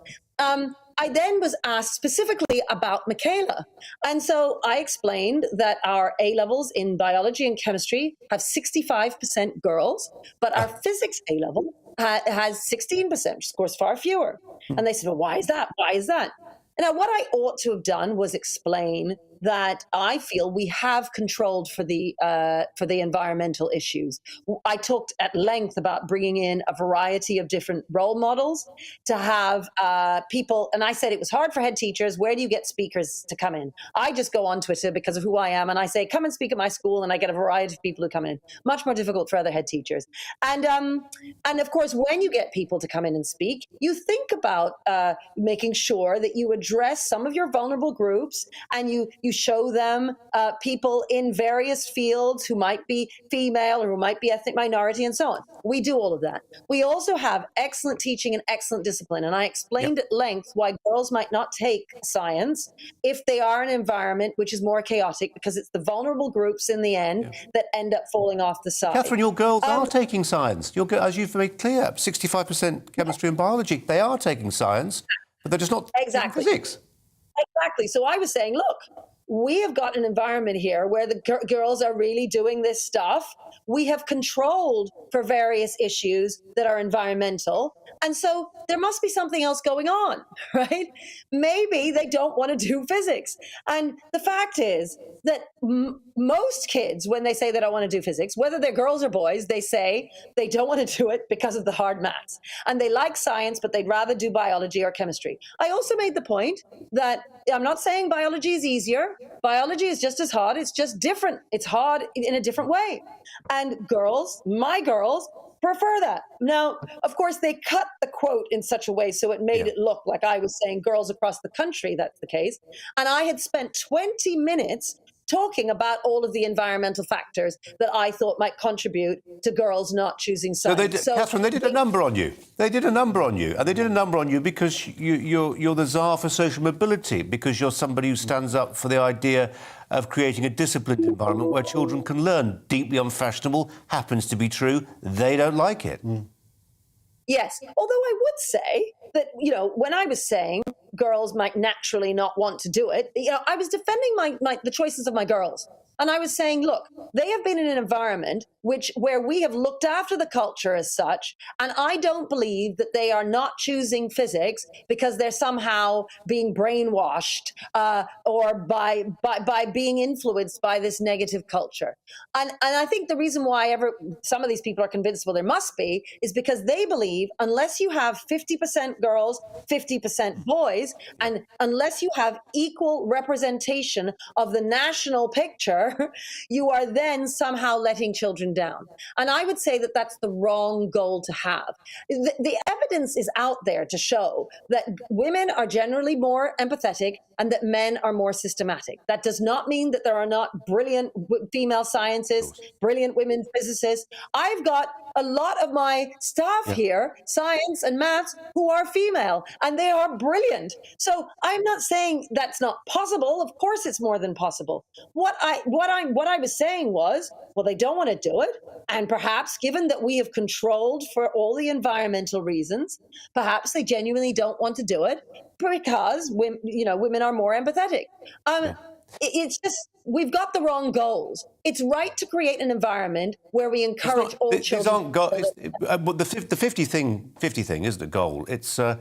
I then was asked specifically about Michaela. And so I explained that our A-levels in biology and chemistry have 65% girls, but our physics A-level has 16%, which is, of course, far fewer. And they said, well, why is that? Why is that? Now, what I ought to have done was explain that I feel we have controlled for the environmental issues. I talked at length about bringing in a variety of different role models to have people, and I said it was hard for head teachers. Where do you get speakers to come in? I just go on Twitter because of who I am, and I say, come and speak at my school, and I get a variety of people who come in. Much more difficult for other head teachers. And of course, when you get people to come in and speak, you think about making sure that you address some of your vulnerable groups, and you show them people in various fields who might be female or who might be ethnic minority and so on. We do all of that. We also have excellent teaching and excellent discipline. And I explained at length why girls might not take science if they are in an environment which is more chaotic, because it's the vulnerable groups in the end that end up falling off the side. Catherine, your girls are taking science. As you've made clear, 65% chemistry and biology. They are taking science, but they're just not taking physics. Exactly. So I was saying, look, we have got an environment here where the girls are really doing this stuff. We have controlled for various issues that are environmental. And so there must be something else going on, right? Maybe they don't want to do physics. And the fact is that most kids, when they say they don't want to do physics, whether they're girls or boys, they say they don't want to do it because of the hard maths. And they like science, but they'd rather do biology or chemistry. I also made the point that I'm not saying biology is easier. Biology is just as hard. It's just different. It's hard in a different way. And girls, my girls, prefer that. Now, of course, they cut the quote in such a way so it made it look like I was saying girls across the country, that's the case. And I had spent 20 minutes talking about all of the environmental factors that I thought might contribute to girls not choosing science. Catherine, they did a number on you. They did a number on you. And they did a number on you because you're the czar for social mobility, because you're somebody who stands up for the idea of creating a disciplined environment where children can learn. Deeply unfashionable, happens to be true. They don't like it. Yes, although I would say that, when I was saying girls might naturally not want to do it, I was defending the choices of my girls. And I was saying, look, they have been in an environment where we have looked after the culture as such, and I don't believe that they are not choosing physics because they're somehow being brainwashed or by being influenced by this negative culture. And I think the reason why some of these people are convinced, well, there must be, is because they believe unless you have 50% girls, 50% boys, and unless you have equal representation of the national picture, you are then somehow letting children down. And I would say that that's the wrong goal to have. The evidence is out there to show that women are generally more empathetic and that men are more systematic. That does not mean that there are not brilliant female scientists, brilliant women physicists. I've got a lot of my staff here, science and maths, who are female, and they are brilliant. So I'm not saying that's not possible. Of course, it's more than possible. What I was saying was, well, they don't want to do it, and perhaps, given that we have controlled for all the environmental reasons, perhaps they genuinely don't want to do it because women are more empathetic. It's just, we've got the wrong goals. It's right to create an environment where we encourage all children. The 50 thing isn't a goal. It's a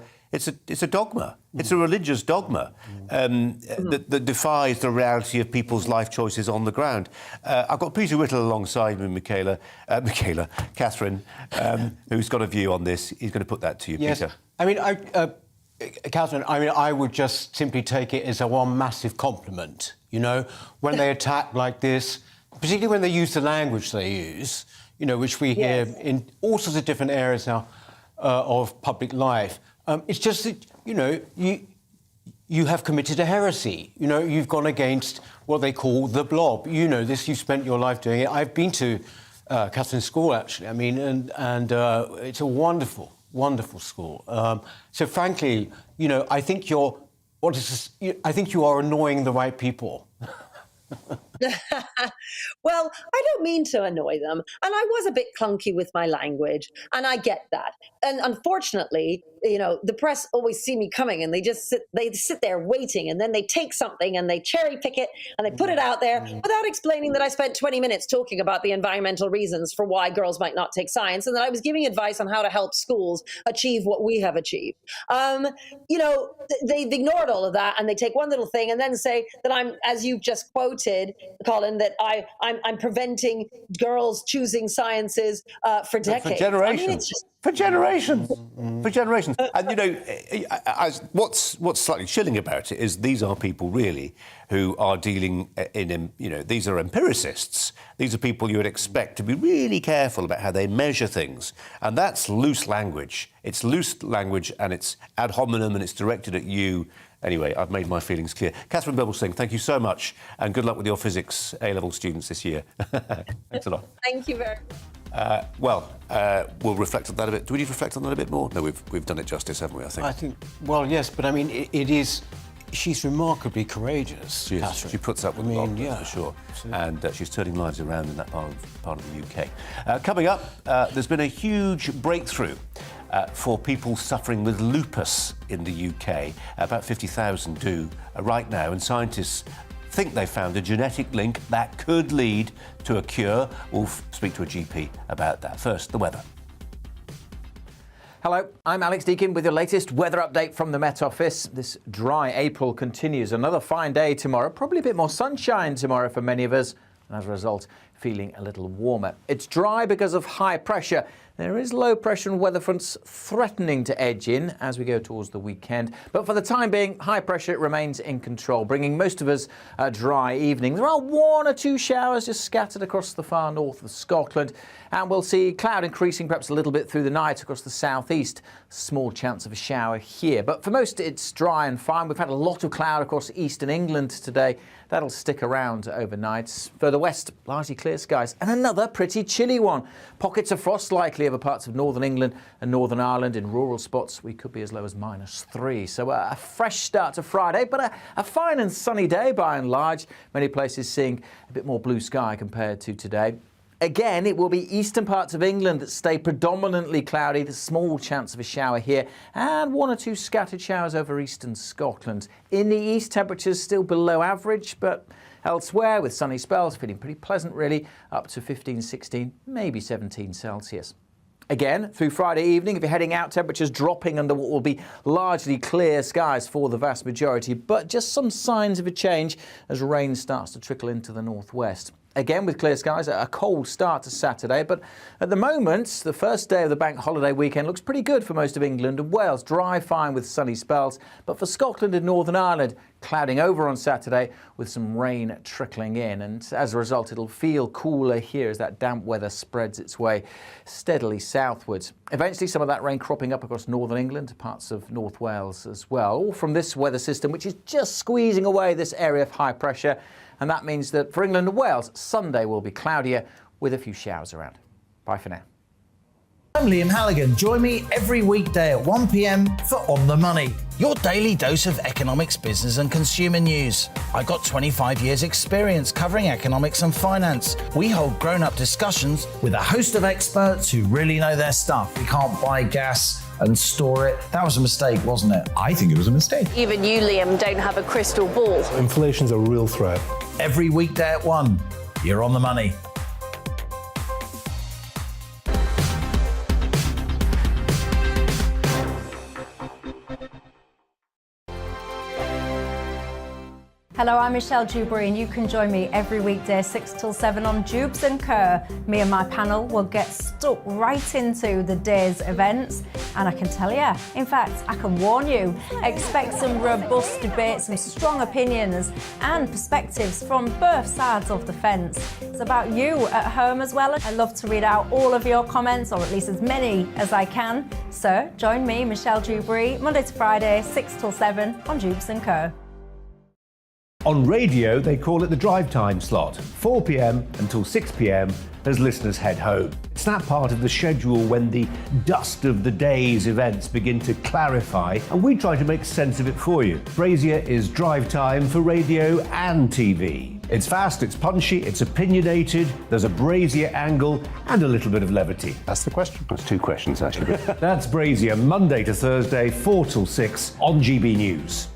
dogma. It's a religious dogma that defies the reality of people's life choices on the ground. I've got Peter Whittle alongside me, Catherine, who's got a view on this. He's going to put that to you, yes. Peter. I mean, Catherine, I would just simply take it as one massive compliment. When they attack like this, particularly when they use the language they use, which we hear in all sorts of different areas now of public life. It's just that, you have committed a heresy. You've gone against what they call the blob. This, you spent your life doing it. I've been to Catherine's school, actually. I mean, and it's a wonderful, wonderful school. So frankly, I think I think you are annoying the right people. Well, I don't mean to annoy them. And I was a bit clunky with my language, and I get that. And unfortunately, the press always see me coming and they sit there waiting, and then they take something and they cherry pick it and they put it out there without explaining that I spent 20 minutes talking about the environmental reasons for why girls might not take science, and that I was giving advice on how to help schools achieve what we have achieved. They've ignored all of that, and they take one little thing and then say that I'm, as you've just quoted, Colin, that I'm preventing girls choosing sciences for decades. For generations. I mean, it's just... For generations. For generations. And, what's slightly chilling about it is these are people, really, who are dealing in, these are empiricists. These are people you would expect to be really careful about how they measure things. And that's loose language. It's loose language, and it's ad hominem, and it's directed at you. Anyway, I've made my feelings clear. Catherine Bibblesing, thank you so much, and good luck with your physics A-level students this year. Thanks a lot. Thank you very much. We'll reflect on that a bit. Do we need to reflect on that a bit more? No, we've done it justice, haven't we, I think? I think, well, yes, but I mean, it is... She's remarkably courageous, She is. Catherine. She puts up with a lot, for sure. And she's turning lives around in that part of the UK. Coming up, there's been a huge breakthrough for people suffering with lupus in the UK. About 50,000 do right now, and scientists think they found a genetic link that could lead to a cure. We'll speak to a GP about that. First, the weather. Hello, I'm Alex Deakin with your latest weather update from the Met Office. This dry April continues. Another fine day tomorrow, probably a bit more sunshine tomorrow for many of us, and as a result, feeling a little warmer. It's dry because of high pressure. There is low pressure and weather fronts threatening to edge in as we go towards the weekend. But for the time being, high pressure remains in control, bringing most of us a dry evening. There are one or two showers just scattered across the far north of Scotland. And we'll see cloud increasing perhaps a little bit through the night across the southeast. Small chance of a shower here. But for most, it's dry and fine. We've had a lot of cloud across eastern England today. That'll stick around overnight. Further west, largely clear skies. And another pretty chilly one. Pockets of frost likely over parts of northern England and Northern Ireland. In rural spots, we could be as low as -3. So a fresh start to Friday, but a fine and sunny day by and large. Many places seeing a bit more blue sky compared to today. Again, it will be eastern parts of England that stay predominantly cloudy. There's a small chance of a shower here and one or two scattered showers over eastern Scotland. In the east, temperatures still below average, but elsewhere with sunny spells, feeling pretty pleasant really, up to 15, 16, maybe 17 Celsius. Again, through Friday evening, if you're heading out, temperatures dropping under what will be largely clear skies for the vast majority, but just some signs of a change as rain starts to trickle into the northwest. Again, with clear skies, a cold start to Saturday, but at the moment, the first day of the bank holiday weekend looks pretty good for most of England and Wales. Dry, fine with sunny spells, but for Scotland and Northern Ireland, clouding over on Saturday with some rain trickling in. And as a result, it'll feel cooler here as that damp weather spreads its way steadily southwards. Eventually, some of that rain cropping up across Northern England, parts of North Wales as well, all from this weather system, which is just squeezing away this area of high pressure. And that means that for England and Wales, Sunday will be cloudier with a few showers around. Bye for now. I'm Liam Halligan. Join me every weekday at 1 p.m. for On the Money, your daily dose of economics, business and consumer news. I got 25 years experience covering economics and finance. We hold grown-up discussions with a host of experts who really know their stuff. We can't buy gas and store it. That was a mistake, wasn't it? I think it was a mistake. Even you, Liam, don't have a crystal ball. Inflation's a real threat. Every weekday at 1, you're On the Money. Hello, I'm Michelle Dewberry and you can join me every weekday 6 till 7 on Jubes and Kerr. Me and my panel will get stuck right into the day's events, and I can tell you, in fact, I can warn you, expect some robust debate, some strong opinions and perspectives from both sides of the fence. It's about you at home as well. I love to read out all of your comments, or at least as many as I can. So join me, Michelle Dewberry, Monday to Friday, 6 till 7 on Jubes and Kerr. On radio, they call it the drive time slot, 4 p.m. until 6 p.m. as listeners head home. It's that part of the schedule when the dust of the day's events begin to clarify, and we try to make sense of it for you. Brazier is drive time for radio and TV. It's fast, it's punchy, it's opinionated, there's a Brazier angle and a little bit of levity. That's the question. That's two questions, actually. That's Brazier, Monday to Thursday, 4 till 6 on GB News.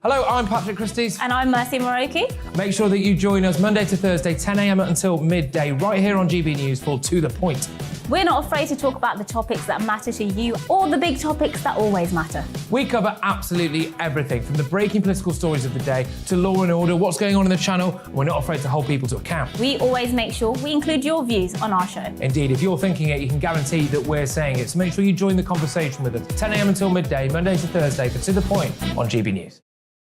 Hello, I'm Patrick Christie's. And I'm Mercy Moroki. Make sure that you join us Monday to Thursday, 10 a.m. until midday, right here on GB News for To The Point. We're not afraid to talk about the topics that matter to you or the big topics that always matter. We cover absolutely everything, from the breaking political stories of the day to law and order, what's going on in the channel. We're not afraid to hold people to account. We always make sure we include your views on our show. Indeed, if you're thinking it, you can guarantee that we're saying it. So make sure you join the conversation with us, 10 a.m. until midday, Monday to Thursday, for To The Point on GB News.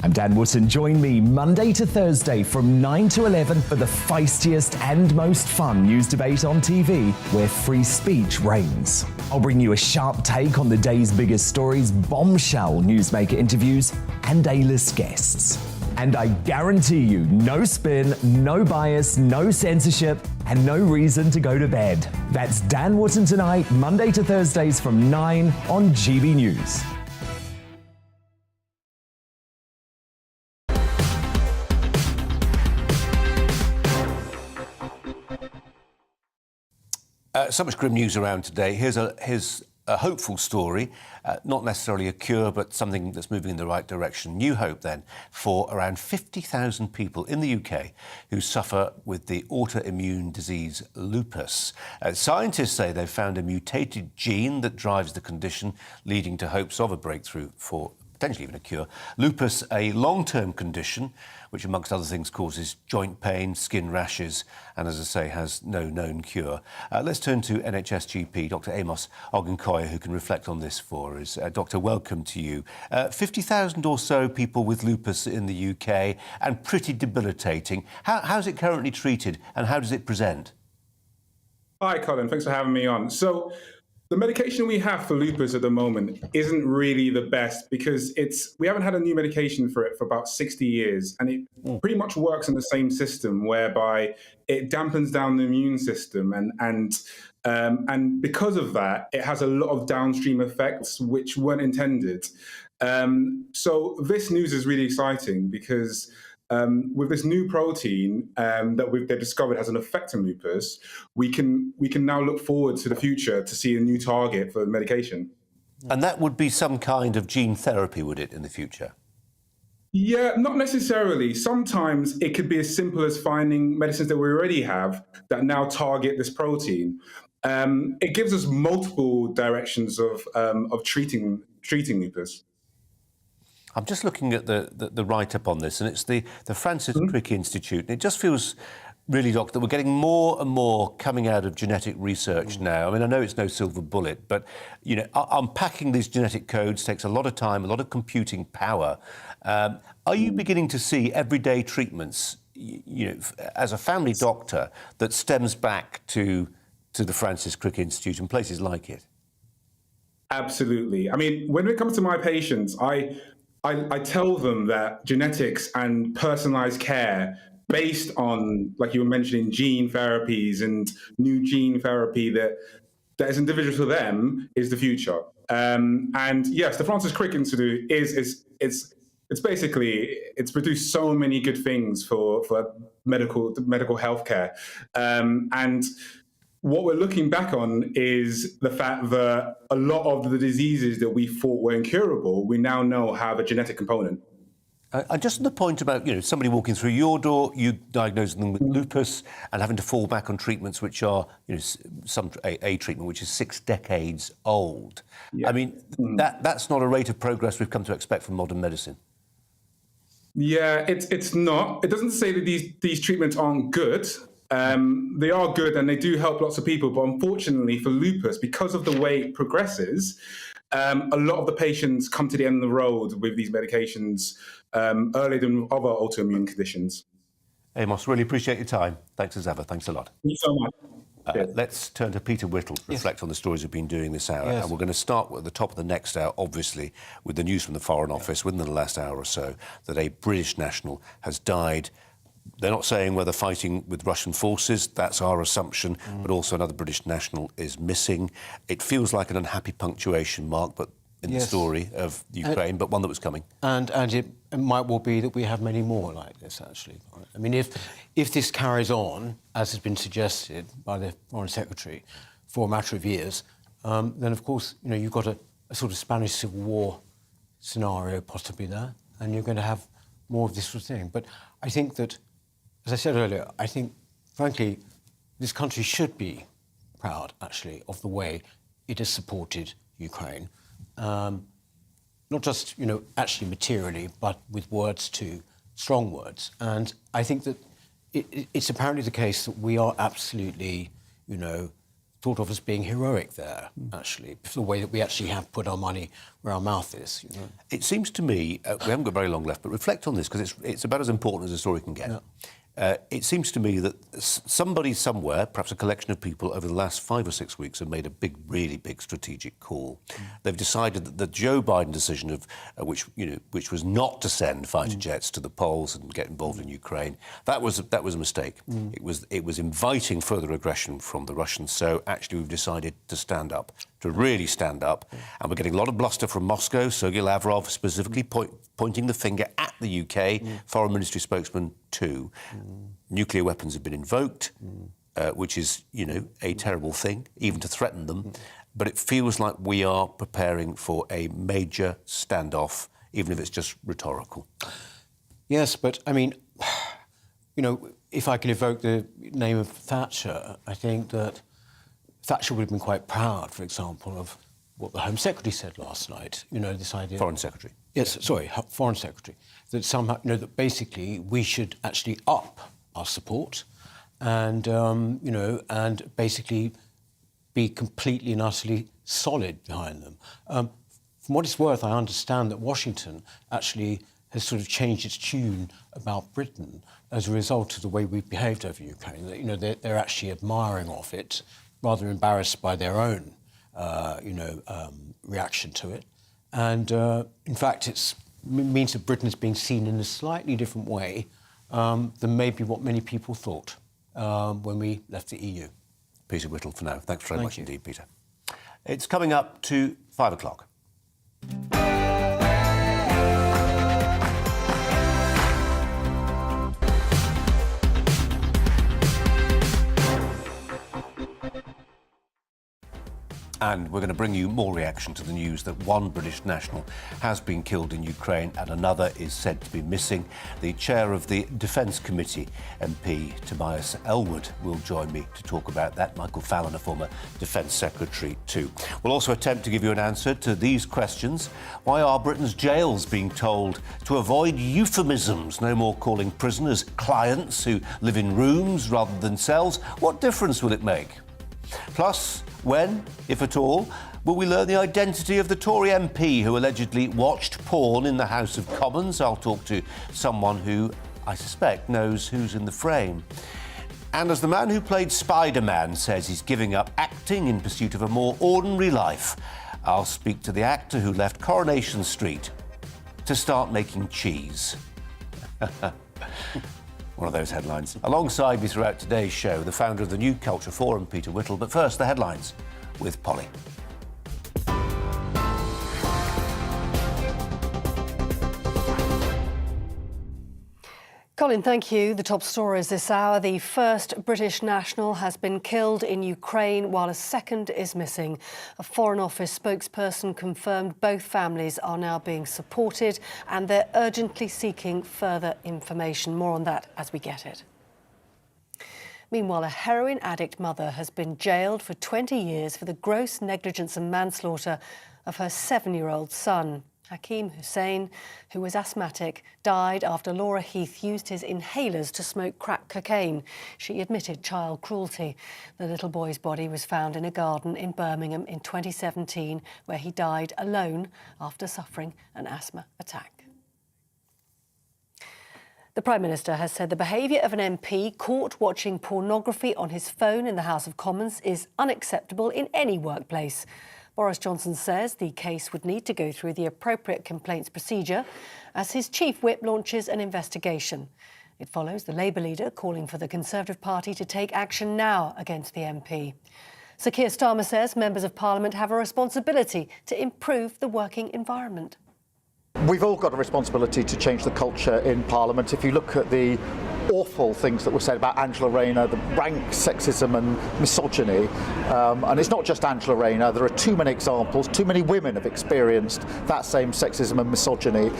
I'm Dan Wootton. Join me Monday to Thursday from 9 to 11 for the feistiest and most fun news debate on TV, where free speech reigns. I'll bring you a sharp take on the day's biggest stories, bombshell newsmaker interviews, and A-list guests. And I guarantee you, no spin, no bias, no censorship, and no reason to go to bed. That's Dan Wootton Tonight, Monday to Thursdays from 9 on GB News. So much grim news around today. Here's a hopeful story, not necessarily a cure, but something that's moving in the right direction. New hope, then, for around 50,000 people in the UK who suffer with the autoimmune disease lupus. Scientists say they've found a mutated gene that drives the condition, leading to hopes of a breakthrough for potentially even a cure. Lupus, a long-term condition, which amongst other things causes joint pain, skin rashes, and as I say, has no known cure. Let's turn to NHS GP, Dr Amos Ogunkoya, who can reflect on this for us. Doctor, welcome to you. 50,000 or so people with lupus in the UK, and pretty debilitating. How's it currently treated, and how does it present? Hi, Colin. Thanks for having me on. So, the medication we have for lupus at the moment isn't really the best because we haven't had a new medication for it for about 60 years. And it pretty much works in the same system whereby it dampens down the immune system. And because of that, it has a lot of downstream effects which weren't intended. So this news is really exciting because with this new protein that they've discovered has an effect on lupus, we can now look forward to the future to see a new target for the medication. And that would be some kind of gene therapy, would it, in the future? Yeah, not necessarily. Sometimes it could be as simple as finding medicines that we already have that now target this protein. It gives us multiple directions of treating lupus. I'm just looking at the write-up on this, and it's the Francis Crick Institute. And it just feels really, Doctor, that we're getting more and more coming out of genetic research now. I mean, I know it's no silver bullet, but, you know, unpacking these genetic codes takes a lot of time, a lot of computing power. Are you beginning to see everyday treatments, you know, as a family doctor, that stems back to the Francis Crick Institute and places like it? Absolutely. I mean, when it comes to my patients, I tell them that genetics and personalized care based on, like you were mentioning, gene therapies and new gene therapy that is individual to them is the future. And yes, the Francis Crick Institute it's basically produced so many good things for medical healthcare. And what we're looking back on is the fact that a lot of the diseases that we thought were incurable, we now know have a genetic component. And just on the point about, you know, somebody walking through your door, you diagnosing them with lupus and having to fall back on treatments which are, you know, a treatment which is 6 decades old. Yeah. I mean, that's not a rate of progress we've come to expect from modern medicine. Yeah, it's not. It doesn't say that these treatments aren't good. They are good and they do help lots of people, but unfortunately for lupus, because of the way it progresses, a lot of the patients come to the end of the road with these medications earlier than other autoimmune conditions. Amos, really appreciate your time. Thanks as ever. Thanks a lot. Thank you so much. Let's turn to Peter Whittle to reflect on the stories we've been doing this hour. And we're going to start at the top of the next hour, obviously, with the news from the Foreign Office within the last hour or so that a British national has died. They're not saying whether fighting with Russian forces, that's our assumption, but also another British national is missing. It feels like an unhappy punctuation mark, but in the story of Ukraine, but one that was coming. And it might well be that we have many more like this, actually. I mean, if this carries on, as has been suggested by the Foreign Secretary, for a matter of years, then, of course, you've got a sort of Spanish Civil War scenario possibly there, and you're going to have more of this sort of thing. But I think that, as I said earlier, I think, frankly, this country should be proud, actually, of the way it has supported Ukraine. Not just, actually materially, but with words too, strong words. And I think that it's apparently the case that we are absolutely, thought of as being heroic there, actually, for the way that we actually have put our money where our mouth is. It seems to me, we haven't got very long left, but reflect on this, because it's about as important as a story can get. Yeah. It seems to me that somebody somewhere, perhaps a collection of people over the last 5 or 6 weeks, have made a really big strategic call. They've decided that the Joe Biden decision of which was not to send fighter jets to the poles and get involved in Ukraine, that was a mistake. It was inviting further aggression from the Russians. So actually, we've decided to stand up, to really stand up, and we're getting a lot of bluster from Moscow. Sergei Lavrov specifically pointing the finger at the UK. Foreign Ministry spokesman too. Nuclear weapons have been invoked, which is, a terrible thing, even to threaten them. But it feels like we are preparing for a major standoff, even if it's just rhetorical. Yes, but, I mean, if I can evoke the name of Thatcher, I think that Thatcher would have been quite proud, for example, of what the Home Secretary said last night. This idea... Foreign Secretary. Yes, sorry, Foreign Secretary. That somehow, that basically we should actually up our support and, and basically be completely and utterly solid behind them. From what it's worth, I understand that Washington actually has sort of changed its tune about Britain as a result of the way we've behaved over Ukraine. That, they're actually admiring of it, rather embarrassed by their own, reaction to it. And, in fact, it means that Britain is being seen in a slightly different way than maybe what many people thought when we left the EU. Peter Whittle for now. Thanks very much indeed, Peter. It's coming up to 5 o'clock. And we're going to bring you more reaction to the news that one British national has been killed in Ukraine and another is said to be missing. The chair of the Defence Committee, MP Tobias Ellwood, will join me to talk about that. Michael Fallon, a former Defence Secretary too. We'll also attempt to give you an answer to these questions. Why are Britain's jails being told to avoid euphemisms? No more calling prisoners clients who live in rooms rather than cells. What difference will it make? Plus, when, if at all, will we learn the identity of the Tory MP who allegedly watched porn in the House of Commons? I'll talk to someone who, I suspect, knows who's in the frame. And as the man who played Spider-Man says he's giving up acting in pursuit of a more ordinary life, I'll speak to the actor who left Coronation Street to start making cheese. One of those headlines. Alongside me throughout today's show, the founder of the New Culture Forum, Peter Whittle. But first, the headlines with Polly. Colin, thank you. The top stories this hour. The first British national has been killed in Ukraine while a second is missing. A Foreign Office spokesperson confirmed both families are now being supported and they're urgently seeking further information. More on that as we get it. Meanwhile, a heroin addict mother has been jailed for 20 years for the gross negligence and manslaughter of her 7-year-old son. Hakeem Hussein, who was asthmatic, died after Laura Heath used his inhalers to smoke crack cocaine. She admitted child cruelty. The little boy's body was found in a garden in Birmingham in 2017, where he died alone after suffering an asthma attack. The Prime Minister has said the behaviour of an MP caught watching pornography on his phone in the House of Commons is unacceptable in any workplace. Boris Johnson says the case would need to go through the appropriate complaints procedure as his chief whip launches an investigation. It follows the Labour leader calling for the Conservative Party to take action now against the MP. Sir Keir Starmer says members of Parliament have a responsibility to improve the working environment. We've all got a responsibility to change the culture in Parliament. If you look at the awful things that were said about Angela Rayner, the rank sexism and misogyny, and it's not just Angela Rayner, there are too many examples, too many women have experienced that same sexism and misogyny.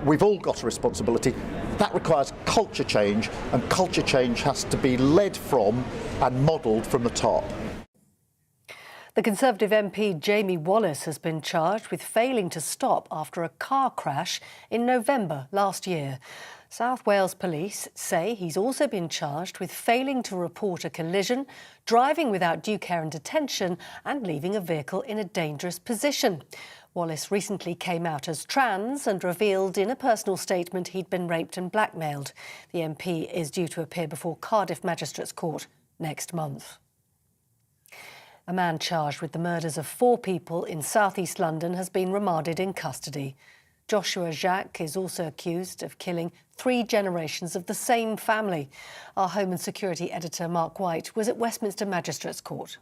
We've all got a responsibility. That requires culture change, and culture change has to be led from and modelled from the top. The Conservative MP Jamie Wallace has been charged with failing to stop after a car crash in November last year. South Wales Police say he's also been charged with failing to report a collision, driving without due care and detention, and leaving a vehicle in a dangerous position. Wallace recently came out as trans and revealed in a personal statement he'd been raped and blackmailed. The MP is due to appear before Cardiff Magistrates Court next month. A man charged with the murders of 4 people in south-east London has been remanded in custody. Joshua Jacques is also accused of killing 3 generations of the same family. Our Home and Security editor Mark White was at Westminster Magistrates Court.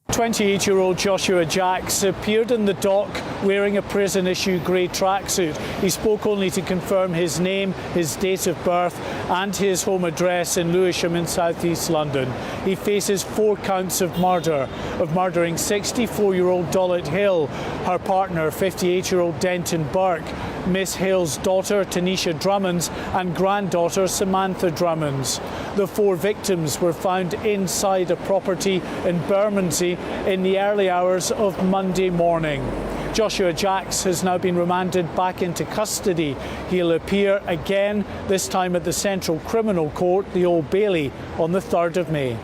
28-year-old Joshua Jacques appeared in the dock wearing a prison-issue grey tracksuit. He spoke only to confirm his name, his date of birth and his home address in Lewisham in south-east London. He faces 4 counts of murder, of murdering 64-year-old Dollet Hill, her partner 58-year-old Denton Burke, Miss Hill's daughter Tanisha Drummonds and granddaughter Samantha Drummonds. The 4 victims were found inside a property in Bermondsey in the early hours of Monday morning. Joshua Jacques has now been remanded back into custody. He'll appear again, this time at the Central Criminal Court, the Old Bailey, on the 3rd of May.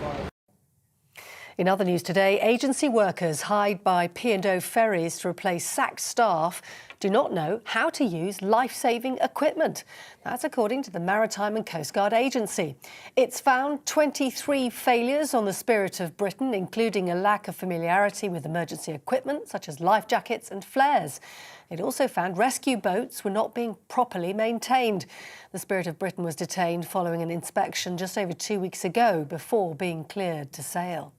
In other news today, agency workers hired by P&O ferries to replace sacked staff do not know how to use life-saving equipment. That's according to the Maritime and Coast Guard Agency. It's found 23 failures on the Spirit of Britain, including a lack of familiarity with emergency equipment such as life jackets and flares. It also found rescue boats were not being properly maintained. The Spirit of Britain was detained following an inspection just over 2 weeks ago before being cleared to sail.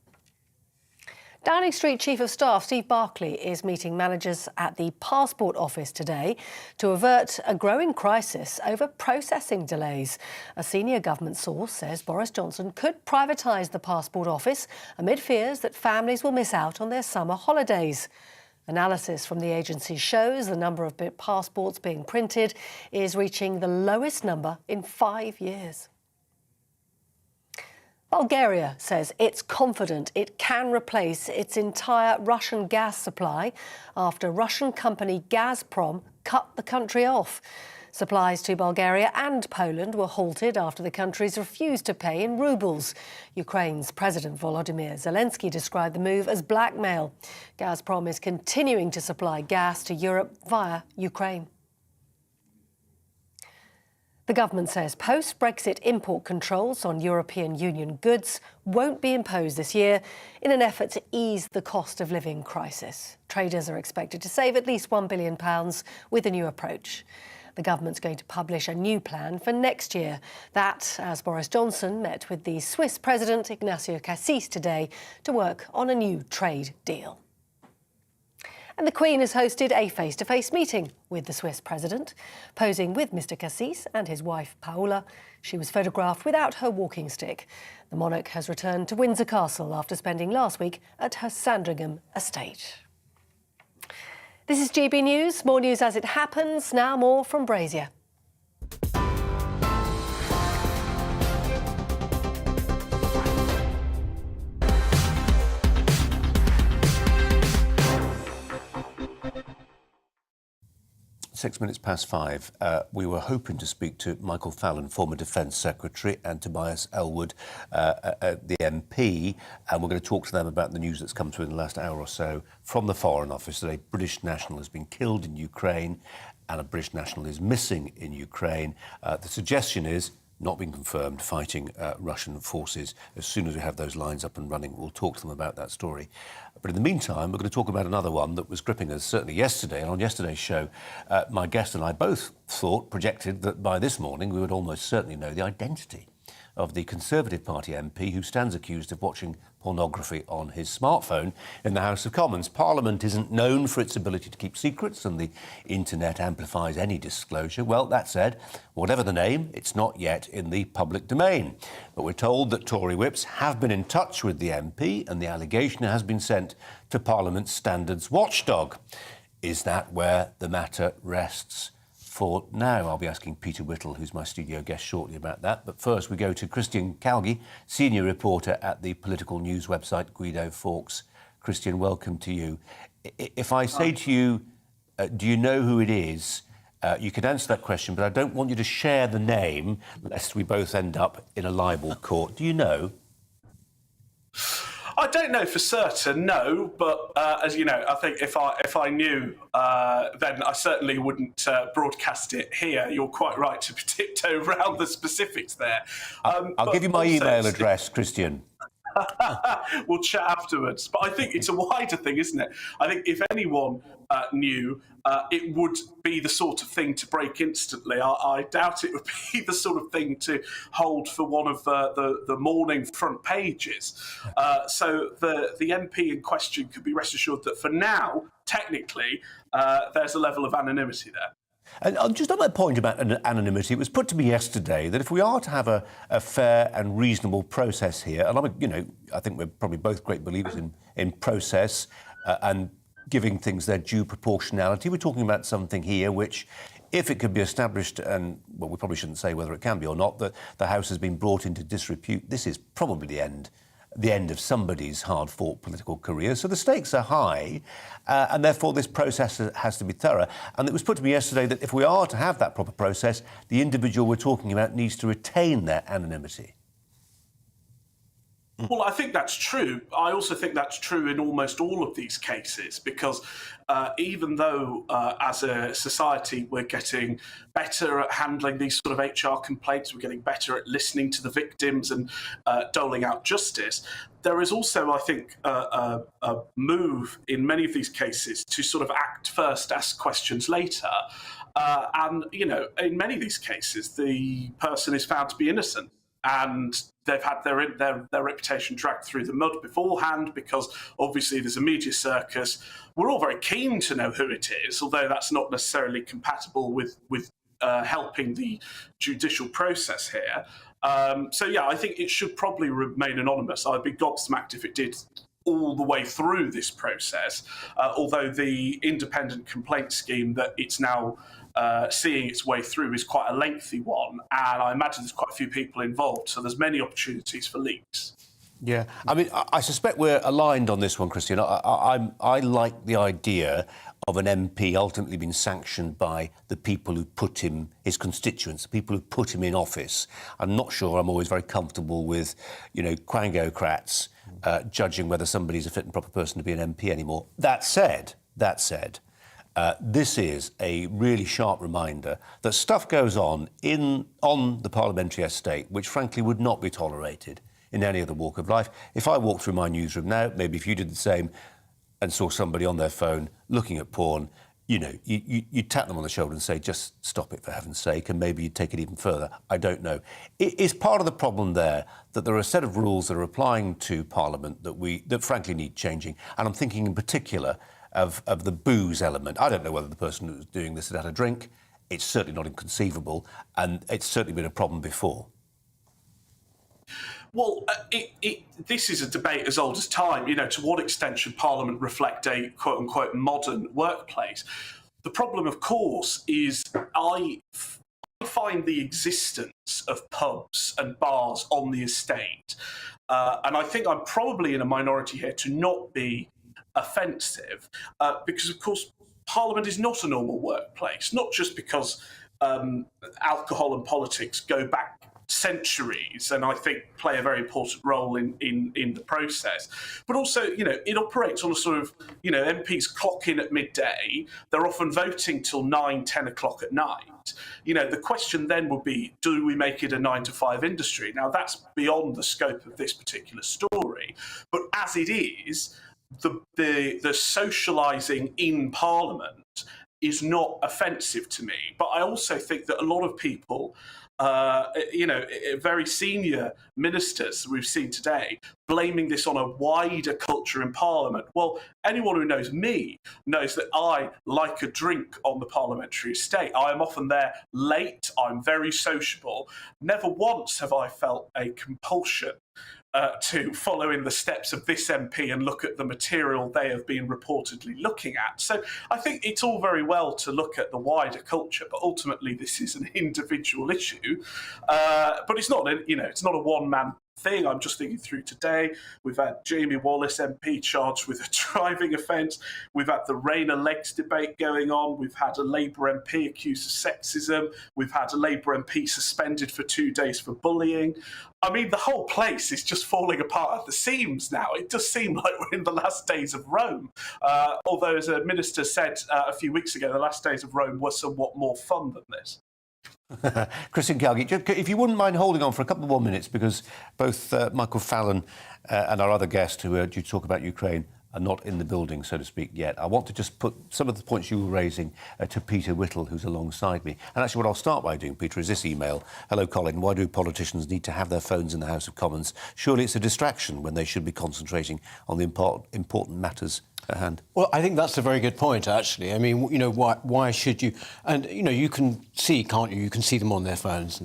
Downing Street Chief of Staff Steve Barclay is meeting managers at the Passport Office today to avert a growing crisis over processing delays. A senior government source says Boris Johnson could privatise the Passport Office amid fears that families will miss out on their summer holidays. Analysis from the agency shows the number of passports being printed is reaching the lowest number in 5 years. Bulgaria says it's confident it can replace its entire Russian gas supply after Russian company Gazprom cut the country off. Supplies to Bulgaria and Poland were halted after the countries refused to pay in rubles. Ukraine's President Volodymyr Zelensky described the move as blackmail. Gazprom is continuing to supply gas to Europe via Ukraine. The government says post-Brexit import controls on European Union goods won't be imposed this year in an effort to ease the cost of living crisis. Traders are expected to save at least £1 billion with the new approach. The government's going to publish a new plan for next year. That, as Boris Johnson met with the Swiss President Ignacio Cassis today to work on a new trade deal. And the Queen has hosted a face-to-face meeting with the Swiss president. Posing with Mr Cassis and his wife Paola, she was photographed without her walking stick. The monarch has returned to Windsor Castle after spending last week at her Sandringham estate. This is GB News. More news as it happens. Now more from Brazier. Six minutes past 5. We were hoping to speak to Michael Fallon, former Defence Secretary, and Tobias Ellwood, the MP, and we're going to talk to them about the news that's come through in the last hour or so from the Foreign Office that a British national has been killed in Ukraine and a British national is missing in Ukraine. The suggestion is not been confirmed, fighting Russian forces. As soon as we have those lines up and running, we'll talk to them about that story. But in the meantime, we're going to talk about another one that was gripping us, certainly yesterday. And on yesterday's show, my guest and I both projected that by this morning we would almost certainly know the identity of the Conservative Party MP who stands accused of watching pornography on his smartphone in the House of Commons. Parliament isn't known for its ability to keep secrets, and the internet amplifies any disclosure. Well, that said, whatever the name, it's not yet in the public domain. But we're told that Tory whips have been in touch with the MP, and the allegation has been sent to Parliament's standards watchdog. Is that where the matter rests for now? I'll be asking Peter Whittle, who's my studio guest, shortly about that. But first, we go to Christian Calgie, senior reporter at the political news website Guido Fawkes. Christian, welcome to you. If I say to you, do you know who it is? You can answer that question, but I don't want you to share the name, lest we both end up in a libel court. Do you know? I don't know for certain, no. But as you know, I think if I knew, then I certainly wouldn't broadcast it here. You're quite right to tiptoe around the specifics there. I'll give you my email address, Christian. We'll chat afterwards. But I think it's a wider thing, isn't it? I think if anyone knew, it would be the sort of thing to break instantly. I doubt it would be the sort of thing to hold for one of the morning front pages. So the MP in question could be rest assured that for now, technically, there's a level of anonymity there. And just on that point about anonymity, it was put to me yesterday that if we are to have a fair and reasonable process here, and I think we're probably both great believers in process and giving things their due proportionality, we're talking about something here which, if it could be established, and well, we probably shouldn't say whether it can be or not, that the House has been brought into disrepute, this is probably the end of somebody's hard-fought political career. So the stakes are high, and therefore this process has to be thorough. And it was put to me yesterday that if we are to have that proper process, the individual we're talking about needs to retain their anonymity. Well, I think that's true. I also think that's true in almost all of these cases, because even though as a society we're getting better at handling these sort of HR complaints, we're getting better at listening to the victims and doling out justice, there is also, I think, a move in many of these cases to sort of act first, ask questions later. And, in many of these cases, the person is found to be innocent. And they've had their reputation dragged through the mud beforehand because obviously there's a media circus. We're all very keen to know who it is, although that's not necessarily compatible with helping the judicial process here. I think it should probably remain anonymous. I'd be gobsmacked if it did all the way through this process, although the independent complaint scheme that it's now seeing its way through is quite a lengthy one, and I imagine there's quite a few people involved, so there's many opportunities for leaks. Yeah, I mean, I suspect we're aligned on this one, Christian. I like the idea of an MP ultimately being sanctioned by the people who put him, his constituents, the people who put him in office. I'm not sure I'm always very comfortable with, quangocrats judging whether somebody's a fit and proper person to be an MP anymore. That said, this is a really sharp reminder that stuff goes on the parliamentary estate which frankly would not be tolerated in any other walk of life. If I walked through my newsroom now, maybe if you did the same and saw somebody on their phone looking at porn, you'd tap them on the shoulder and say, just stop it for heaven's sake, and maybe you'd take it even further. I don't know. Is part of the problem there that there are a set of rules that are applying to Parliament that frankly need changing? And I'm thinking in particular of the booze element. I don't know whether the person who was doing this had had a drink. It's certainly not inconceivable, and it's certainly been a problem before. Well, this is a debate as old as time. To what extent should Parliament reflect a quote-unquote modern workplace? The problem, of course, is I find the existence of pubs and bars on the estate, and I think I'm probably in a minority here to not be offensive, because, of course, Parliament is not a normal workplace, not just because alcohol and politics go back centuries and I think play a very important role in the process, but also it operates on a sort of MPs clock in at midday, they're often voting till 9-10 o'clock at night. The question then would be, do we make it a 9-to-5 industry? Now that's beyond the scope of this particular story, but as it is, the socialising in Parliament is not offensive to me. But I also think that a lot of people very senior ministers we've seen today blaming this on a wider culture in Parliament. Well, anyone who knows me knows that I like a drink on the parliamentary estate. I am often there late. I'm very sociable. Never once have I felt a compulsion to follow in the steps of this MP and look at the material they have been reportedly looking at. So I think it's all very well to look at the wider culture, but ultimately this is an individual issue. But it's not, it's not a one-man thing. I'm just thinking through today. We've had Jamie Wallace MP charged with a driving offence. We've had the Rayner Legs debate going on. We've had a Labour MP accused of sexism. We've had a Labour MP suspended for 2 days for bullying. I mean, the whole place is just falling apart at the seams now. It does seem like we're in the last days of Rome. Although, as a minister said a few weeks ago, the last days of Rome were somewhat more fun than this. Christian Calgie, if you wouldn't mind holding on for a couple more minutes, because both Michael Fallon and our other guest who are due to talk about Ukraine are not in the building, so to speak, yet. I want to just put some of the points you were raising to Peter Whittle, who's alongside me. And actually what I'll start by doing, Peter, is this email. Hello, Colin. Why do politicians need to have their phones in the House of Commons? Surely it's a distraction when they should be concentrating on the important matters at hand. Well, I think that's a very good point, actually. I mean, why should you? And, you can see, can't you? You can see them on their phones.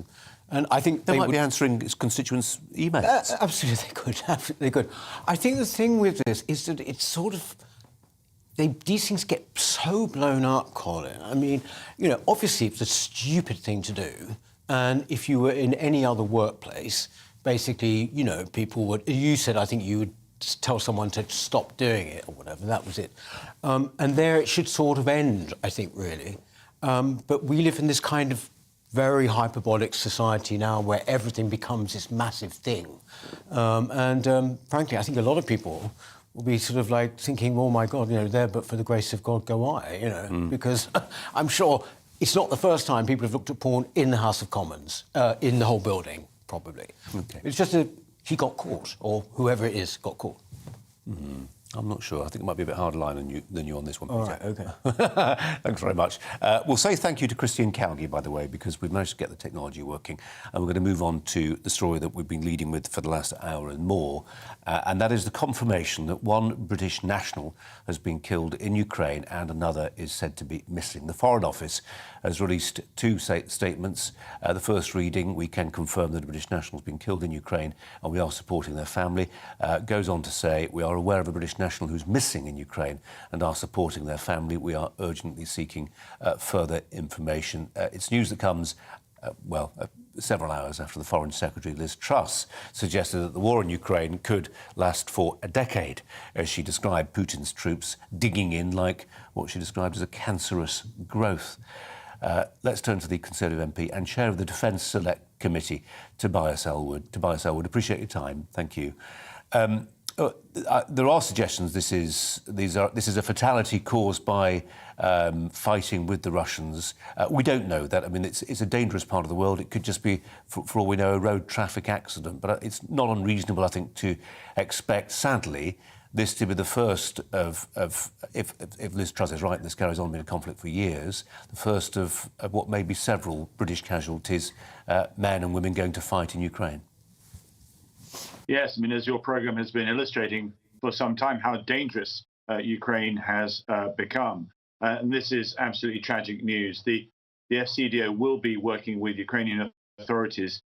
And I think they might be answering constituents' emails. Absolutely, they could. Absolutely, they could. I think the thing with this is that it's sort of these things get so blown up, Colin. I mean, obviously it's a stupid thing to do, and if you were in any other workplace, basically, people would. You said, I think you would tell someone to stop doing it or whatever. That was it, and there it should sort of end. I think really, but we live in this kind of very hyperbolic society now where everything becomes this massive thing. Frankly, I think a lot of people will be sort of like thinking, oh, my God, there, but for the grace of God go I, because I'm sure it's not the first time people have looked at porn in the House of Commons, in the whole building, probably. Okay. It's just that he got caught, or whoever it is got caught. Mm-hmm. I'm not sure. I think it might be a bit harder line than you on this one, Peter. All right, OK. Thanks very much. We'll say thank you to Christian Calgie, by the way, because we've managed to get the technology working. And we're going to move on to the story that we've been leading with for the last hour and more. And that is the confirmation that one British national has been killed in Ukraine and another is said to be missing. The Foreign Office has released two statements. The first reading, we can confirm that a British national has been killed in Ukraine and we are supporting their family. Goes on to say, we are aware of a British national who's missing in Ukraine and are supporting their family. We are urgently seeking further information. It's news that comes, several hours after the Foreign Secretary, Liz Truss, suggested that the war in Ukraine could last for a decade, as she described Putin's troops digging in like what she described as a cancerous growth. Let's turn to the Conservative MP and Chair of the Defence Select Committee, Tobias Ellwood. Tobias Ellwood, appreciate your time. Thank you. There are suggestions this is a fatality caused by fighting with the Russians. We don't know that. I mean, it's a dangerous part of the world. It could just be, for all we know, a road traffic accident. But it's not unreasonable, I think, to expect, sadly, this to be the first of if Liz Truss is right, and this carries on being a conflict for years, the first of what may be several British casualties, men and women going to fight in Ukraine. Yes, I mean, as your programme has been illustrating for some time, how dangerous Ukraine has become. And this is absolutely tragic news. The FCDO will be working with Ukrainian authorities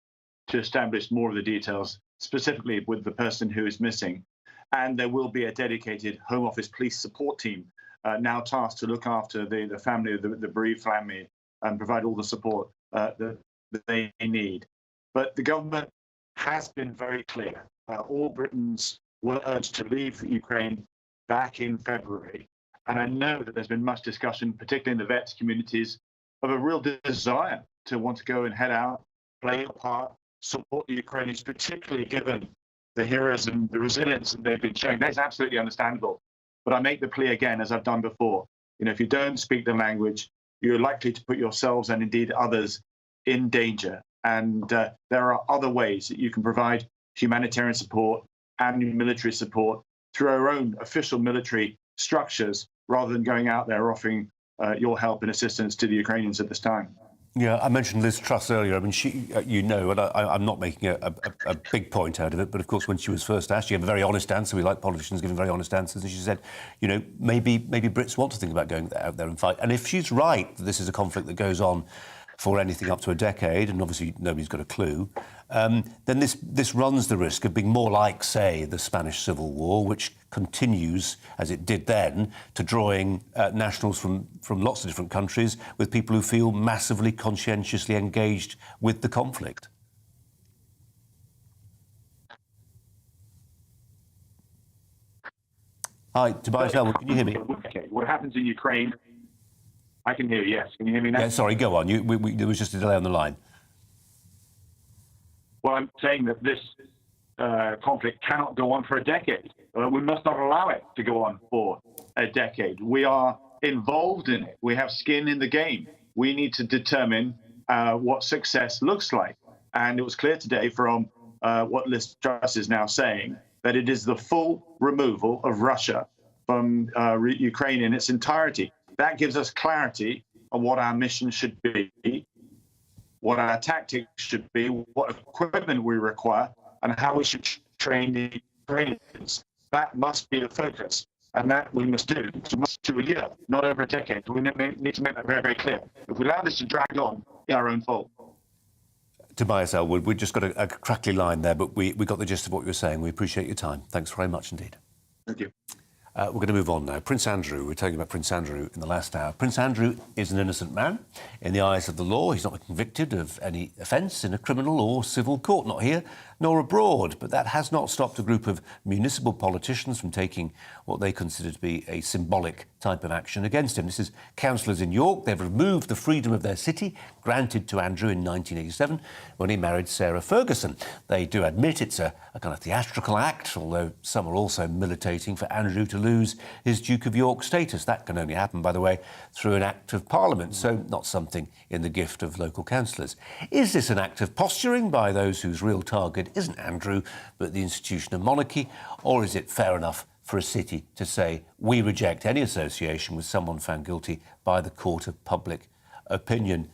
to establish more of the details, specifically with the person who is missing. And there will be a dedicated Home Office police support team now tasked to look after the family of the bereaved family and provide all the support that they need. But the government has been very clear. All Britons were urged to leave Ukraine back in February. And I know that there's been much discussion, particularly in the vets communities, of a real desire to want to go and head out, play a part, support the Ukrainians, particularly given the heroism, the resilience that they've been showing. That's absolutely understandable. But I make the plea again, as I've done before. If you don't speak the language, you're likely to put yourselves and indeed others in danger. And there are other ways that you can provide humanitarian support and military support through our own official military structures, rather than going out there offering your help and assistance to the Ukrainians at this time. Yeah, I mentioned Liz Truss earlier. I mean, she, and I'm not making a big point out of it, but of course, when she was first asked, she gave a very honest answer. We like politicians giving very honest answers, and she said, maybe Brits want to think about going out there and fight. And if she's right that this is a conflict that goes on for anything up to a decade, and obviously nobody's got a clue, then this runs the risk of being more like, say, the Spanish Civil War, which continues, as it did then, to drawing nationals from lots of different countries with people who feel massively conscientiously engaged with the conflict. Hi, Tobias Elwood, can you hear me? Okay, what happens in Ukraine? I can hear you, yes. Can you hear me now? Yeah, sorry, go on. There was just a delay on the line. Well, I'm saying that this conflict cannot go on for a decade. We must not allow it to go on for a decade. We are involved in it. We have skin in the game. We need to determine what success looks like. And it was clear today from what Liz Truss is now saying that it is the full removal of Russia from Ukraine in its entirety. That gives us clarity on what our mission should be, what our tactics should be, what equipment we require, and how we should train the Ukrainians. That must be the focus, and that we must do. We must do a year, not over a decade. We need to make that very, very clear. If we allow this to drag on, it's our own fault. Tobias Elwood, we just got a crackly line there, but we got the gist of what you were saying. We appreciate your time. Thanks very much indeed. Thank you. We're going to move on now. Prince Andrew, we were talking about Prince Andrew in the last hour. Prince Andrew is an innocent man. In the eyes of the law, he's not convicted of any offence in a criminal or civil court, not here nor abroad. But that has not stopped a group of municipal politicians from taking what they consider to be a symbolic type of action against him. This is councillors in York. They've removed the freedom of their city, granted to Andrew in 1987 when he married Sarah Ferguson. They do admit it's a kind of theatrical act, although some are also militating for Andrew to lose his Duke of York status. That can only happen, by the way, through an act of Parliament, so not something in the gift of local councillors. Is this an act of posturing by those whose real target isn't Andrew, but the institution of monarchy, or is it fair enough for a city to say, we reject any association with someone found guilty by the court of public opinion?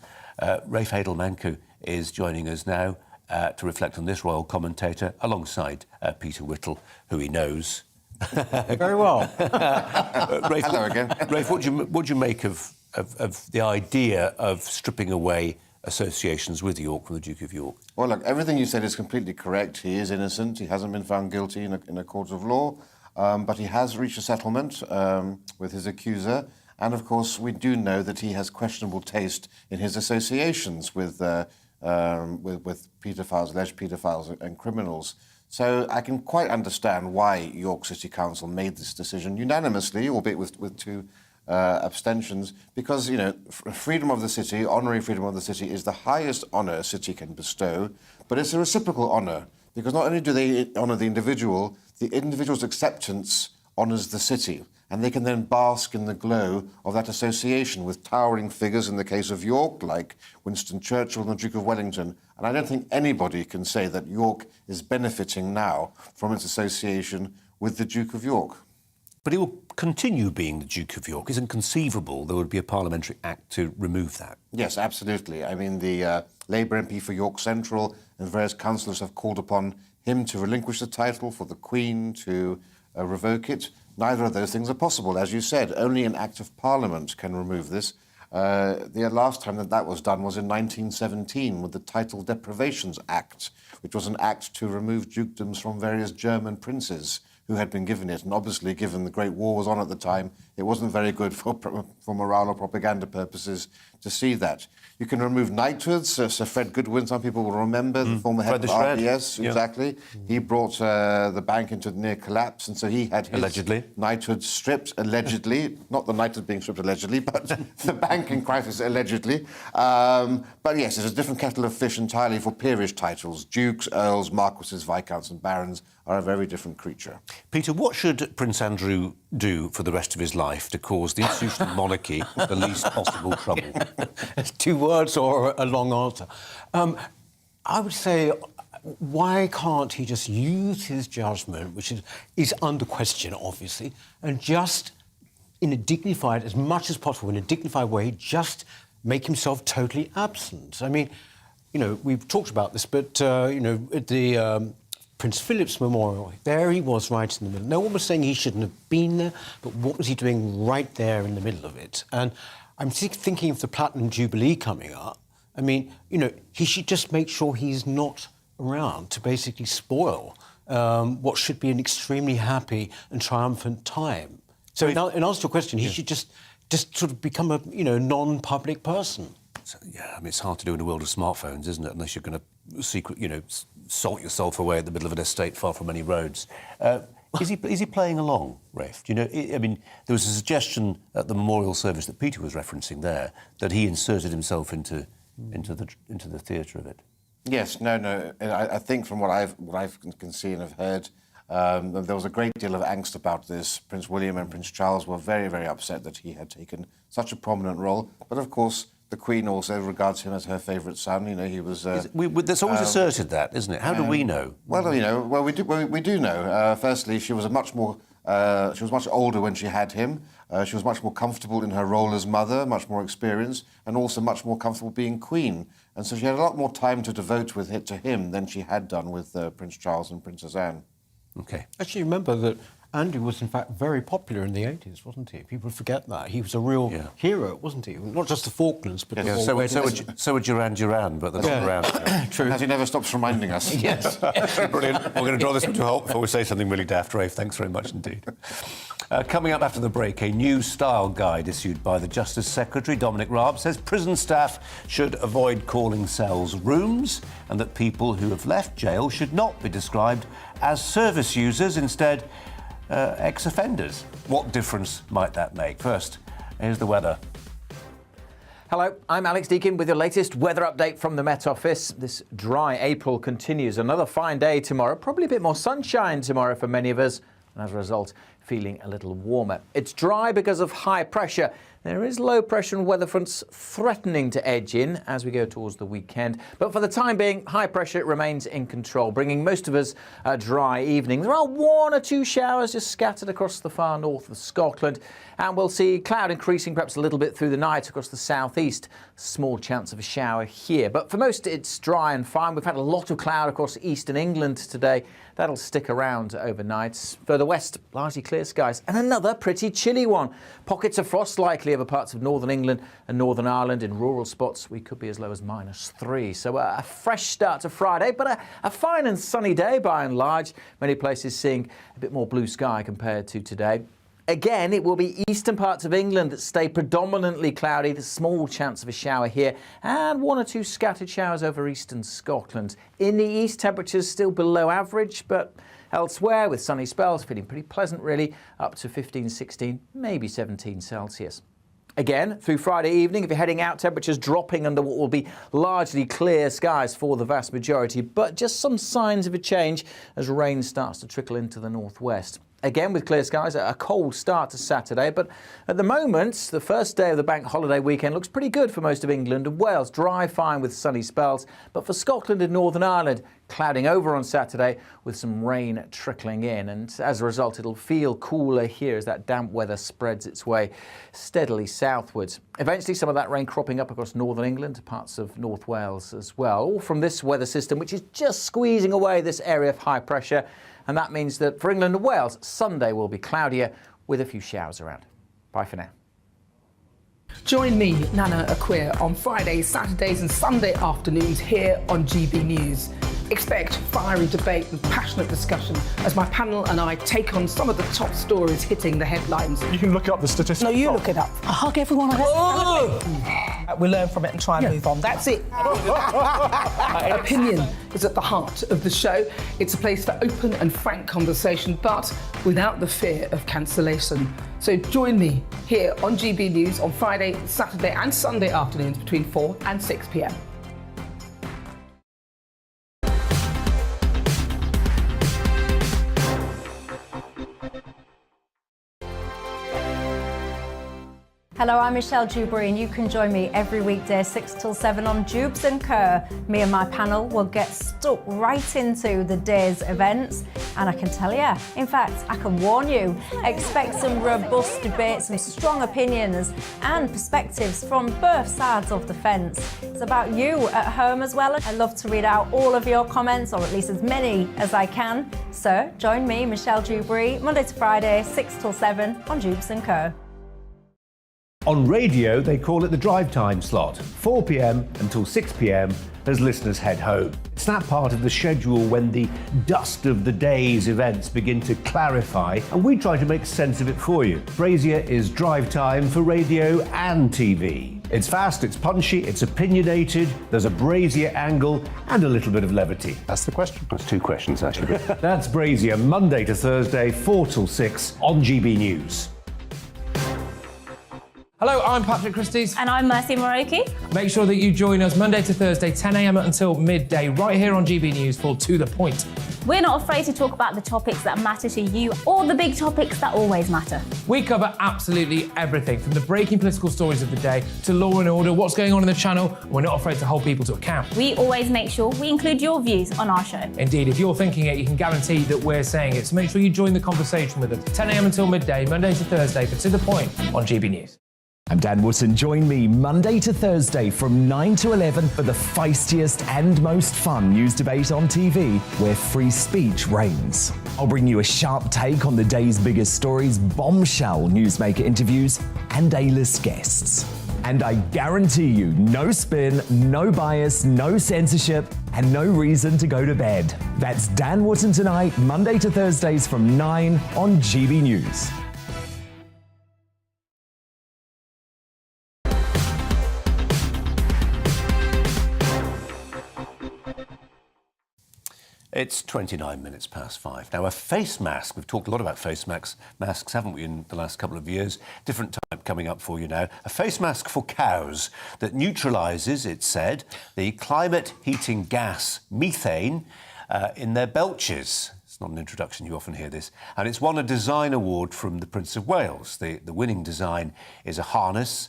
Rafe Hadel-Mancu is joining us now to reflect on this royal commentator alongside Peter Whittle, who he knows. Very well. Rafe, hello again. Rafe, what do you make of the idea of stripping away associations with York from the Duke of York? Well, look, everything you said is completely correct. He is innocent. He hasn't been found guilty in a court of law, but he has reached a settlement with his accuser. And, of course, we do know that he has questionable taste in his associations with paedophiles, alleged paedophiles and criminals. So I can quite understand why York City Council made this decision unanimously, albeit with two abstentions, because, freedom of the city, honorary freedom of the city, is the highest honour a city can bestow, but it's a reciprocal honour, because not only do they honour the individual's acceptance honours the city, and they can then bask in the glow of that association with towering figures in the case of York, like Winston Churchill and the Duke of Wellington. And I don't think anybody can say that York is benefiting now from its association with the Duke of York. But he will continue being the Duke of York. It's inconceivable there would be a parliamentary act to remove that. Yes, absolutely. I mean, the Labour MP for York Central and various councillors have called upon him to relinquish the title, for the Queen to revoke it. Neither of those things are possible. As you said, only an act of Parliament can remove this. The last time that was done was in 1917 with the Title Deprivations Act, which was an act to remove dukedoms from various German princes who had been given it. And obviously, given the Great War was on at the time, it wasn't very good for morale or propaganda purposes to see that. You can remove knighthoods. Sir Fred Goodwin, some people will remember, the former head of RBS. Yeah. Exactly. He brought the bank into near collapse, and so he had his knighthood stripped, allegedly. Not the knighthood being stripped allegedly, but the banking crisis allegedly. But yes, it's a different kettle of fish entirely for peerage titles. Dukes, earls, marquises, viscounts and barons are a very different creature. Peter, what should Prince Andrew do for the rest of his life to cause the institution of monarchy the least possible trouble? It's 2 words or a long answer. I would say, why can't he just use his judgment, which is under question, obviously, and just, in a dignified, as much as possible, in a dignified way, just make himself totally absent. I mean, we've talked about this, but, at the Prince Philip's memorial, there he was right in the middle. No one was saying he shouldn't have been there, but what was he doing right there in the middle of it? And I'm thinking of the Platinum Jubilee coming up. I mean, he should just make sure he's not around to basically spoil what should be an extremely happy and triumphant time. So in answer to your question, he should just sort of become a, non-public person. So, yeah, I mean, it's hard to do in a world of smartphones, isn't it? Unless you're going to salt yourself away at the middle of an estate far from any roads. Is he playing along, Rafe? Do you know? I mean, there was a suggestion at the memorial service that Peter was referencing there that he inserted himself into the theatre of it. Yes, no. I think from what I can see and have heard, there was a great deal of angst about this. Prince William and Prince Charles were very, very upset that he had taken such a prominent role. But of course, the Queen also regards him as her favourite son. He was. That's always asserted that, isn't it? How do we know? Well, we do know. Firstly, she was much older when she had him. She was much more comfortable in her role as mother, much more experienced, and also much more comfortable being Queen. And so she had a lot more time to devote to him than she had done with Prince Charles and Princess Anne. OK. Actually, remember that Andrew was, in fact, very popular in the 80s, wasn't he? People forget that. He was a real hero, wasn't he? Not just the Falklands, but the whole so would Duran, but they're not around. True. As he never stops reminding us. Yes. Brilliant. We're going to draw this one to a halt before we say something really daft. Rafe, thanks very much indeed. Coming up after the break, a new style guide issued by the Justice Secretary, Dominic Raab, says prison staff should avoid calling cells rooms and that people who have left jail should not be described as service users, instead ex-offenders. What difference might that make? First, here's the weather. Hello, I'm Alex Deakin with your latest weather update from the Met Office. This dry April continues. Another fine day tomorrow, probably a bit more sunshine tomorrow for many of us, and as a result, feeling a little warmer. It's dry because of high pressure. There is low pressure and weather fronts threatening to edge in as we go towards the weekend. But for the time being, high pressure remains in control, bringing most of us a dry evening. There are one or two showers just scattered across the far north of Scotland. And we'll see cloud increasing perhaps a little bit through the night across the southeast. Small chance of a shower here. But for most, it's dry and fine. We've had a lot of cloud across eastern England today. That'll stick around overnight. Further west, largely clear skies. And another pretty chilly one. Pockets of frost likely over parts of northern England and Northern Ireland. In rural spots, we could be as low as -3. So a fresh start to Friday, but a fine and sunny day by and large. Many places seeing a bit more blue sky compared to today. Again, it will be eastern parts of England that stay predominantly cloudy. There's a small chance of a shower here and one or two scattered showers over eastern Scotland. In the east, temperatures still below average, but elsewhere with sunny spells, feeling pretty pleasant really, up to 15, 16, maybe 17 Celsius. Again, through Friday evening, if you're heading out, temperatures dropping under what will be largely clear skies for the vast majority, but just some signs of a change as rain starts to trickle into the northwest. Again, with clear skies, a cold start to Saturday, but at the moment, the first day of the bank holiday weekend looks pretty good for most of England and Wales. Dry, fine with sunny spells, but for Scotland and Northern Ireland, clouding over on Saturday with some rain trickling in. And as a result, it'll feel cooler here as that damp weather spreads its way steadily southwards. Eventually, some of that rain cropping up across northern England, parts of North Wales as well, all from this weather system, which is just squeezing away this area of high pressure. And that means that for England and Wales, Sunday will be cloudier with a few showers around. Bye for now. Join me, Nana Akua, on Fridays, Saturdays and Sunday afternoons here on GB News. Expect fiery debate and passionate discussion as my panel and I take on some of the top stories hitting the headlines. You can look up the statistics. No, you look it up. I hug everyone. We learn from it and try and move on. That's it. Opinion is at the heart of the show. It's a place for open and frank conversation, but without the fear of cancellation. So join me here on GB News on Friday, Saturday and Sunday afternoons between 4 and 6 p.m. Hello, I'm Michelle Dewberry, and you can join me every weekday 6 till 7 on Jubes and Kerr. Me and my panel will get stuck right into the day's events, and I can tell you, in fact, I can warn you, expect some robust debates, some strong opinions and perspectives from both sides of the fence. It's about you at home as well. I love to read out all of your comments, or at least as many as I can. So join me, Michelle Dewberry, Monday to Friday, 6 till 7 on Jubes and Kerr. On radio, they call it the drive time slot, 4 p.m. until 6 p.m. as listeners head home. It's that part of the schedule when the dust of the day's events begin to clarify, and we try to make sense of it for you. Brazier is drive time for radio and TV. It's fast, it's punchy, it's opinionated, there's a Brazier angle and a little bit of levity. That's the question. That's two questions, actually. That's Brazier, Monday to Thursday, 4 till 6 on GB News. Hello, I'm Patrick Christie's. And I'm Mercy Moroki. Make sure that you join us Monday to Thursday, 10 a.m. until midday, right here on GB News for To The Point. We're not afraid to talk about the topics that matter to you, or the big topics that always matter. We cover absolutely everything, from the breaking political stories of the day to law and order, what's going on in the channel. We're not afraid to hold people to account. We always make sure we include your views on our show. Indeed, if you're thinking it, you can guarantee that we're saying it. So make sure you join the conversation with us, 10 a.m. until midday, Monday to Thursday, for To The Point on GB News. I'm Dan Wootton. Join me Monday to Thursday from 9 to 11 for the feistiest and most fun news debate on TV, where free speech reigns. I'll bring you a sharp take on the day's biggest stories, bombshell newsmaker interviews, and A-list guests. And I guarantee you, no spin, no bias, no censorship, and no reason to go to bed. That's Dan Wootton tonight, Monday to Thursdays from 9 on GB News. It's 29 minutes past 5. Now, a face mask, we've talked a lot about face masks, haven't we, in the last couple of years? Different type coming up for you now. A face mask for cows that neutralises, it's said, the climate heating gas methane in their belches. It's not an introduction, you often hear this. And it's won a design award from the Prince of Wales. The winning design is a harness.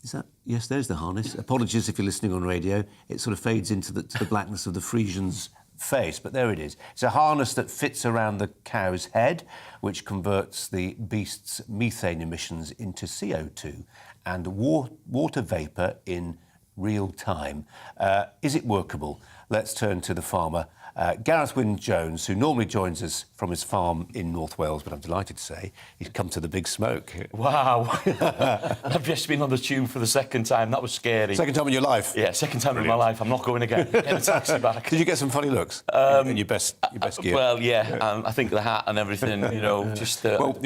Is that? Yes, there's the harness. Apologies if you're listening on radio. It sort of fades into the blackness of the Frisian's face, but there it is. It's a harness that fits around the cow's head, which converts the beast's methane emissions into CO2 and water vapour in real time. Is it workable? Let's turn to the farmer, Gareth Wynne-Jones, who normally joins us from his farm in North Wales, but I'm delighted to say he's come to the big smoke. Wow. I've just been on the tube for the second time. That was scary. Second time in your life? Yeah, second time in my life. I'm not going again. Get a taxi back. Did you get some funny looks in your best gear? Well, yeah. I think the hat and everything, you know, just don't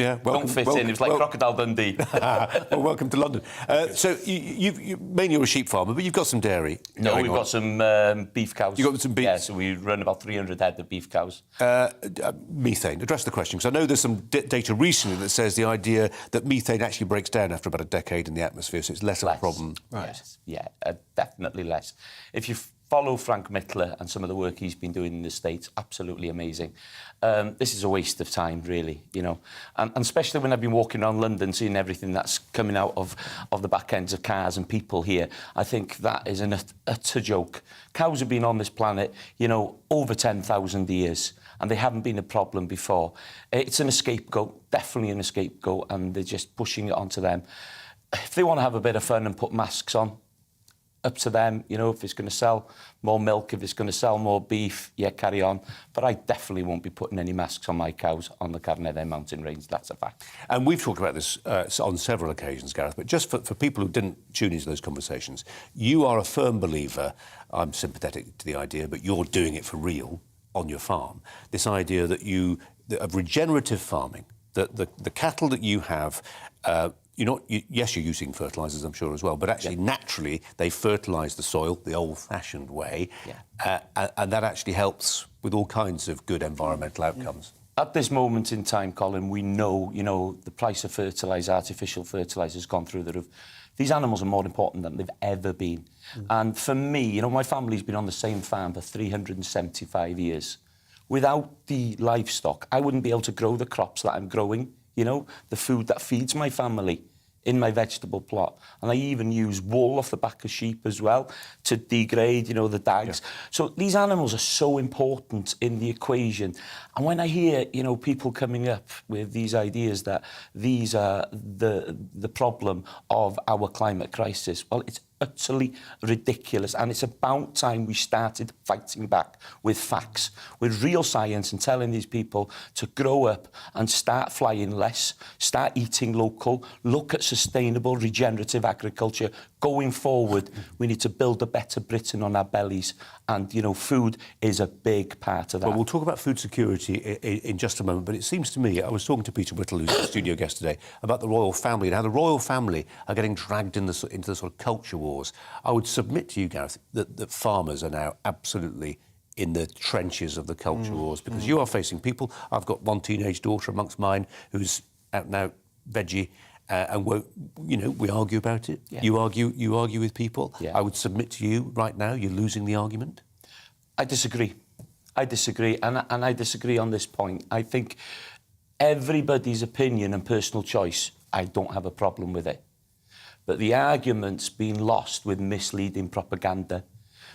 fit in. It was like Crocodile Dundee. Well, welcome to London. So you mainly you're a sheep farmer, but you've got some dairy. No, we've got some beef cows. You've got some beef? Yeah, so we run about 300 head of beef cows. Methane. Address the question, because I know there's some data recently that says the idea that methane actually breaks down after about a decade in the atmosphere, so it's less of a problem. Right. Yes. Yeah, definitely less. If you follow Frank Mittler and some of the work he's been doing in the States, absolutely amazing. This is a waste of time, really, you know. And especially when I've been walking around London, seeing everything that's coming out of the back ends of cars and people here, I think that is an utter joke. Cows have been on this planet, you know, over 10,000 years, and they haven't been a problem before. It's an scapegoat, definitely an scapegoat, and they're just pushing it onto them. If they want to have a bit of fun and put masks on, up to them, you know, if it's going to sell more milk, if it's going to sell more beef, yeah, carry on. But I definitely won't be putting any masks on my cows on the Carnarvon mountain range, that's a fact. And we've talked about this on several occasions, Gareth, but just for people who didn't tune into those conversations, you are a firm believer, I'm sympathetic to the idea, but you're doing it for real on your farm, this idea that of regenerative farming, that the cattle that you have, yes, you're using fertilisers, I'm sure, as well, but actually, naturally, they fertilise the soil the old-fashioned way, and that actually helps with all kinds of good environmental outcomes. At this moment in time, Colin, we know, you know, the price of fertiliser, artificial fertiliser, has gone through the roof. These animals are more important than they've ever been. And for me, you know, my family's been on the same farm for 375 years. Without the livestock, I wouldn't be able to grow the crops that I'm growing, you know, the food that feeds my family. in my vegetable plot. And I even use wool off the back of sheep as well to degrade, you know, the dags. Yeah. So these animals are so important in the equation. And when I hear, you know, people coming up with these ideas that these are the problem of our climate crisis, well, it's utterly ridiculous, and it's about time we started fighting back with facts, with real science, and telling these people to grow up and start flying less, start eating local, look at sustainable regenerative agriculture. Going forward, we need to build a better Britain on our bellies, and, you know, food is a big part of that. Well, we'll talk about food security in just a moment, but it seems to me, I was talking to Peter Whittle, who's in the studio yesterday, about the royal family and how the royal family are getting dragged into the sort of culture wars. I would submit to you, Gareth, that farmers are now absolutely in the trenches of the culture wars, because you are facing people. I've got one teenage daughter amongst mine who's out and out veggie, and won't, you know, we argue about it. Yeah. You argue with people. Yeah. I would submit to you right now, you're losing the argument. I disagree, and I disagree on this point. I think everybody's opinion and personal choice, I don't have a problem with it. But the argument's been lost with misleading propaganda,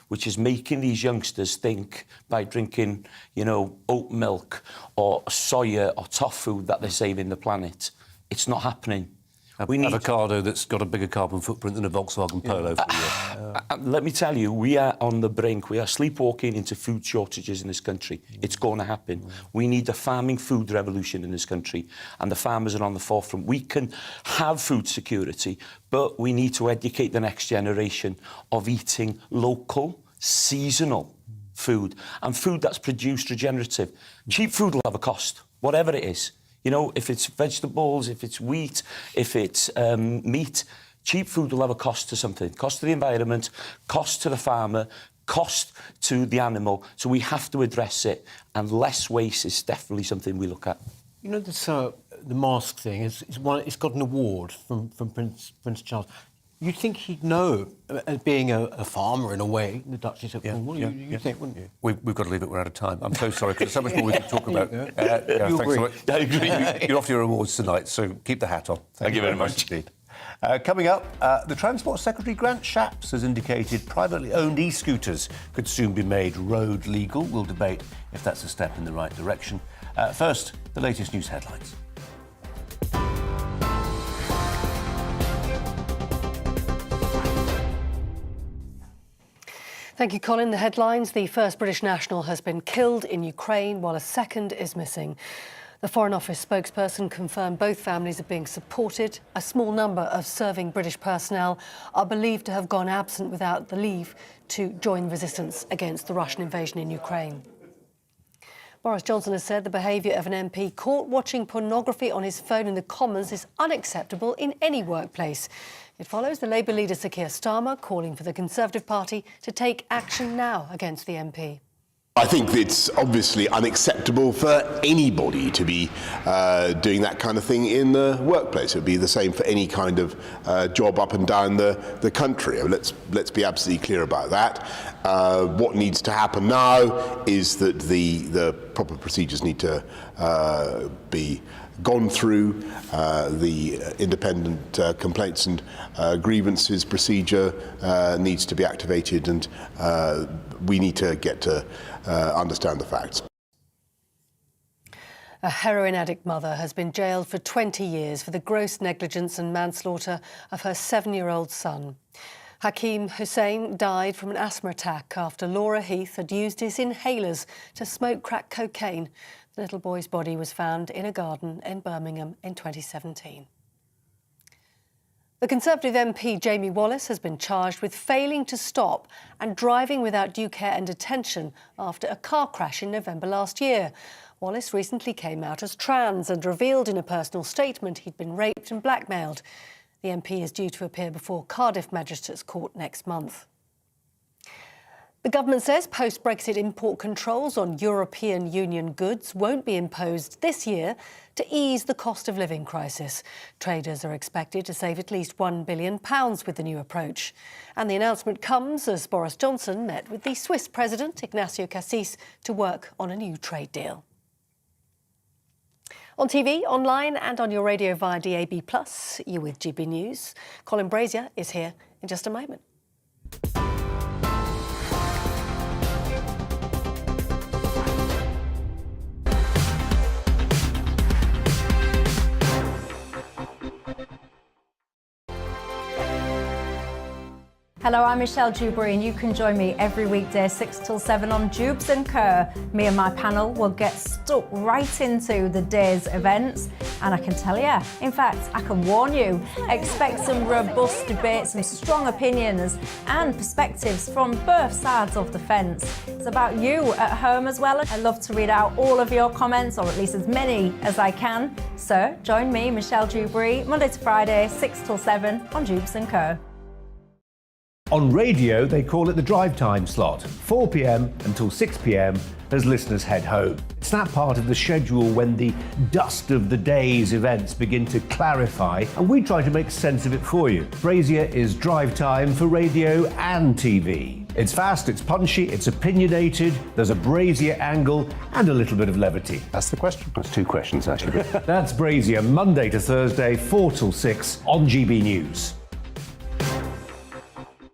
which is making these youngsters think by drinking, you know, oat milk or soya or tofu that they're saving the planet. It's not happening. We need avocado that's got a bigger carbon footprint than a Volkswagen Polo. Let me tell you, we are on the brink. We are sleepwalking into food shortages in this country. It's going to happen. We need a farming food revolution in this country, and the farmers are on the forefront. We can have food security, but we need to educate the next generation of eating local, seasonal food, and food that's produced regenerative. Cheap food will have a cost, whatever it is. You know, if it's vegetables, if it's wheat, if it's meat, cheap food will have a cost to something. Cost to the environment, cost to the farmer, cost to the animal. So we have to address it, and less waste is definitely something we look at. You know, this, the mask thing, it's got an award from Prince Charles. You'd think he'd know, as being a farmer in a way, the Duchess of Cornwall. You think, wouldn't you? We've got to leave it. We're out of time. I'm so sorry, because there's so much more we could talk about. You thanks agree? so much. I agree. You're off to your awards tonight, so keep the hat on. Thank you very much indeed. Coming up, the Transport Secretary Grant Shapps has indicated privately owned e-scooters could soon be made road legal. We'll debate if that's a step in the right direction. First, the latest news headlines. Thank you, Colin. The headlines: the first British national has been killed in Ukraine, while a second is missing. The Foreign Office spokesperson confirmed both families are being supported. A small number of serving British personnel are believed to have gone absent without the leave to join resistance against the Russian invasion in Ukraine. Boris Johnson has said the behaviour of an MP caught watching pornography on his phone in the Commons is unacceptable in any workplace. It follows the Labour leader Sir Keir Starmer calling for the Conservative Party to take action now against the MP. I think it's obviously unacceptable for anybody to be doing that kind of thing in the workplace. It would be the same for any kind of job up and down the country. I mean, let's be absolutely clear about that. What needs to happen now is that the proper procedures need to be gone through. The independent complaints and grievances procedure needs to be activated, and we need to get to understand the facts. A heroin addict mother has been jailed for 20 years for the gross negligence and manslaughter of her 7-year-old son. Hakeem Hussein died from an asthma attack after Laura Heath had used his inhalers to smoke crack cocaine. The little boy's body was found in a garden in Birmingham in 2017. The Conservative MP Jamie Wallace has been charged with failing to stop and driving without due care and attention after a car crash in November last year. Wallace recently came out as trans and revealed in a personal statement he'd been raped and blackmailed. The MP is due to appear before Cardiff Magistrates Court next month. The government says post-Brexit import controls on European Union goods won't be imposed this year to ease the cost of living crisis. Traders are expected to save at least £1 billion with the new approach. And the announcement comes as Boris Johnson met with the Swiss President, Ignacio Cassis, to work on a new trade deal. On TV, online and on your radio via DAB+, you're with GB News. Colin Brazier is here in just a moment. Hello, I'm Michelle Dewberry and you can join me every weekday 6 till 7 on Jubes and Kerr. Me and my panel will get stuck right into the day's events, and I can tell you, in fact, I can warn you, expect some robust debates, some strong opinions and perspectives from both sides of the fence. It's about you at home as well. I love to read out all of your comments, or at least as many as I can. So join me, Michelle Dewberry, Monday to Friday, 6 till 7 on Jubes and Kerr. On radio, they call it the drive time slot, 4 p.m. until 6 p.m. as listeners head home. It's that part of the schedule when the dust of the day's events begin to clarify, and we try to make sense of it for you. Brazier is drive time for radio and TV. It's fast, it's punchy, it's opinionated, there's a Brazier angle and a little bit of levity. That's the question. That's two questions, actually. That's Brazier, Monday to Thursday, 4 till 6 on GB News.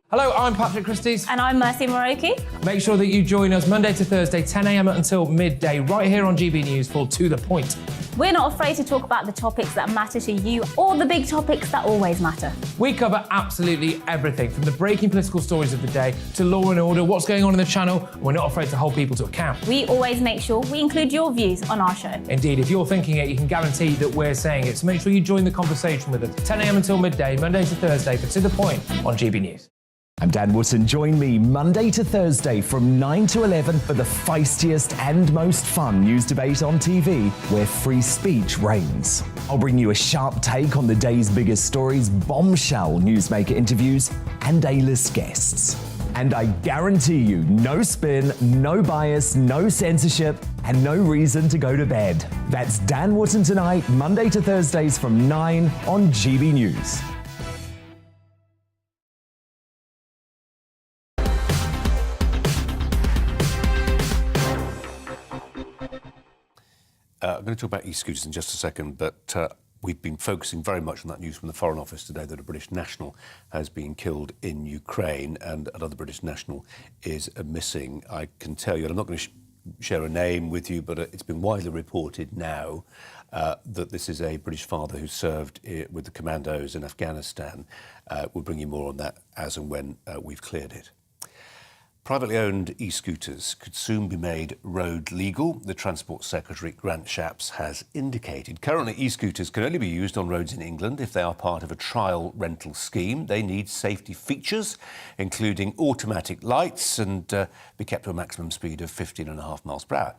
Hello, I'm Patrick Christie's. And I'm Mercy Moroki. Make sure that you join us Monday to Thursday, 10 a.m. until midday, right here on GB News for To The Point. We're not afraid to talk about the topics that matter to you, or the big topics that always matter. We cover absolutely everything, from the breaking political stories of the day to law and order, what's going on in the channel. We're not afraid to hold people to account. We always make sure we include your views on our show. Indeed, if you're thinking it, you can guarantee that we're saying it. So make sure you join the conversation with us, 10 a.m. until midday, Monday to Thursday, for To The Point on GB News. I'm Dan Wootton. Join me Monday to Thursday from 9 to 11 for the feistiest and most fun news debate on TV, where free speech reigns. I'll bring you a sharp take on the day's biggest stories, bombshell newsmaker interviews, and A-list guests. And I guarantee you, no spin, no bias, no censorship, and no reason to go to bed. That's Dan Wootton tonight, Monday to Thursdays from 9 on GB News. I'm going to talk about e-scooters in just a second, but we've been focusing very much on that news from the Foreign Office today that a British national has been killed in Ukraine and another British national is missing. I can tell you, and I'm not going to share a name with you, but it's been widely reported now that this is a British father who served with the commandos in Afghanistan. We'll bring you more on that as and when we've cleared it. Privately owned e-scooters could soon be made road legal, the Transport Secretary Grant Shapps has indicated. Currently, e-scooters can only be used on roads in England if they are part of a trial rental scheme. They need safety features, including automatic lights, and be kept to a maximum speed of 15.5 miles per hour.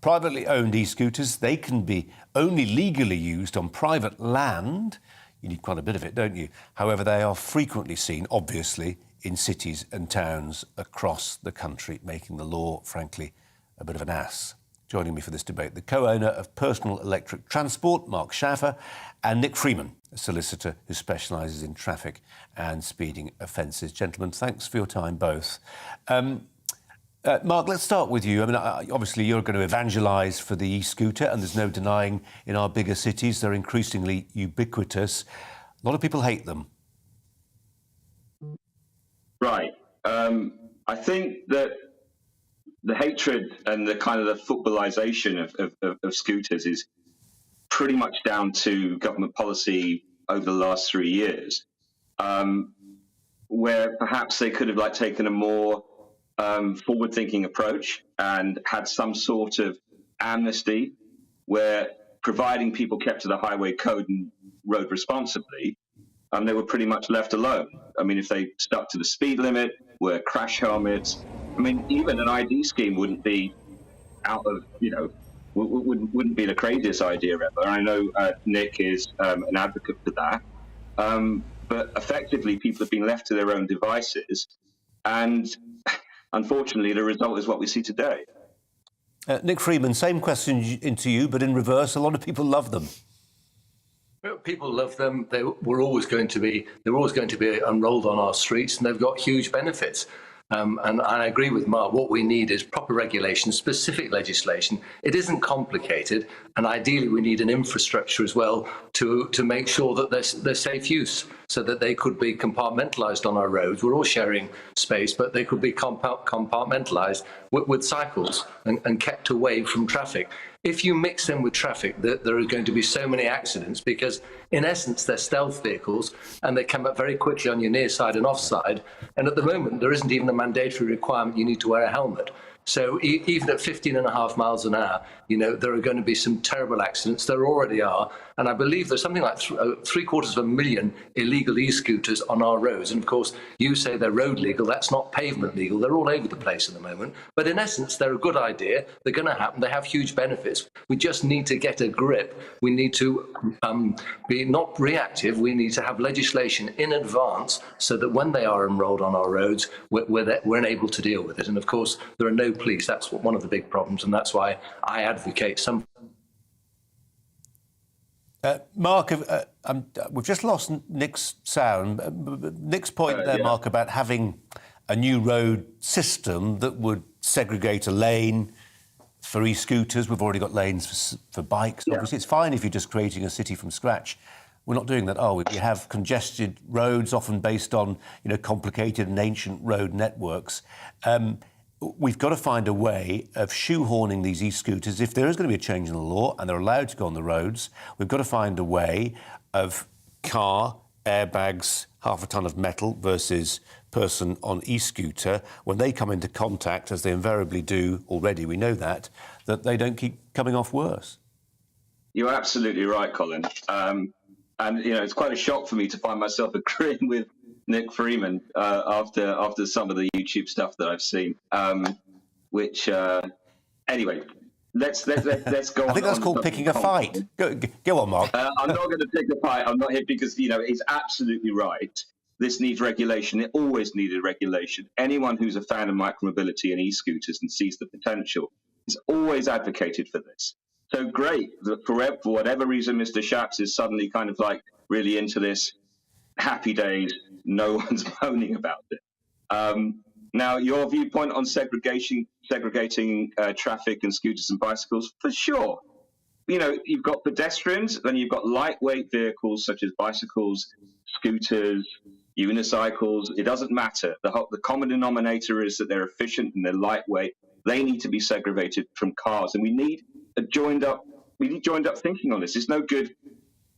Privately owned e-scooters, they can be only legally used on private land. You need quite a bit of it, don't you? However, they are frequently seen, obviously, in cities and towns across the country, making the law, frankly, a bit of an ass. Joining me for this debate, the co-owner of Personal Electric Transport, Mark Schaffer, and Nick Freeman, a solicitor who specialises in traffic and speeding offences. Gentlemen, thanks for your time, both. Mark, let's start with you. I mean, obviously, you're going to evangelise for the e-scooter, and there's no denying in our bigger cities they're increasingly ubiquitous. A lot of people hate them. Right. I think that the hatred and the kind of the footballisation of scooters is pretty much down to government policy over the last 3 years, where perhaps they could have taken a more forward-thinking approach and had some sort of amnesty where, providing people kept to the highway code and rode responsibly, they were pretty much left alone. I mean, if they stuck to the speed limit, wear crash helmets, I mean, even an ID scheme wouldn't be out of, wouldn't be the craziest idea ever. I know Nick is an advocate for that. But effectively, people have been left to their own devices. And unfortunately, the result is what we see today. Nick Freeman, same question into you, but in reverse. A lot of people love them. Well, people love them. They're always going to be unrolled on our streets, and they've got huge benefits. And I agree with Mark, what we need is proper regulation, specific legislation. It isn't complicated, and ideally we need an infrastructure as well to make sure that they're safe use, so that they could be compartmentalised on our roads. We're all sharing space, but they could be compartmentalised with cycles and kept away from traffic. If you mix them with traffic, there are going to be so many accidents because, in essence, they're stealth vehicles and they come up very quickly on your near side and offside. And at the moment, there isn't even a mandatory requirement you need to wear a helmet. So even at 15.5 miles an hour, there are going to be some terrible accidents. There already are. And I believe there's something like 750,000 illegal e-scooters on our roads. And of course, you say they're road legal. That's not pavement legal. They're all over the place at the moment. But in essence, they're a good idea. They're going to happen. They have huge benefits. We just need to get a grip. We need to be not reactive. We need to have legislation in advance so that when they are enrolled on our roads, we're able to deal with it. And of course, there are no police. That's one of the big problems. And that's why I advocate some. Mark, we've just lost Nick's sound. Nick's point there, Mark, about having a new road system that would segregate a lane for e-scooters. We've already got lanes for bikes. Yeah. Obviously, it's fine if you're just creating a city from scratch. We're not doing that, are we? We have congested roads, often based on complicated and ancient road networks. We've got to find a way of shoehorning these e-scooters. If there is going to be a change in the law and they're allowed to go on the roads, we've got to find a way of car, airbags, half a tonne of metal versus person on e-scooter. When they come into contact, as they invariably do already, we know that they don't keep coming off worse. You're absolutely right, Colin. And, it's quite a shock for me to find myself agreeing with Nick Freeman after some of the YouTube stuff that I've seen. Anyway, let's go on. I think that's called picking a fight. Go on, Mark. I'm not going to pick a fight. I'm not here because he's absolutely right. This needs regulation. It always needed regulation. Anyone who's a fan of micromobility and e-scooters and sees the potential has always advocated for this. So great that for whatever reason, Mr. Shapps is suddenly kind of like really into this. Happy days. No one's moaning about it. Now, your viewpoint on segregating traffic and scooters and bicycles, for sure. You've got pedestrians, then you've got lightweight vehicles such as bicycles, scooters, unicycles. It doesn't matter. The common denominator is that they're efficient and they're lightweight. They need to be segregated from cars, and we need joined up thinking on this. It's no good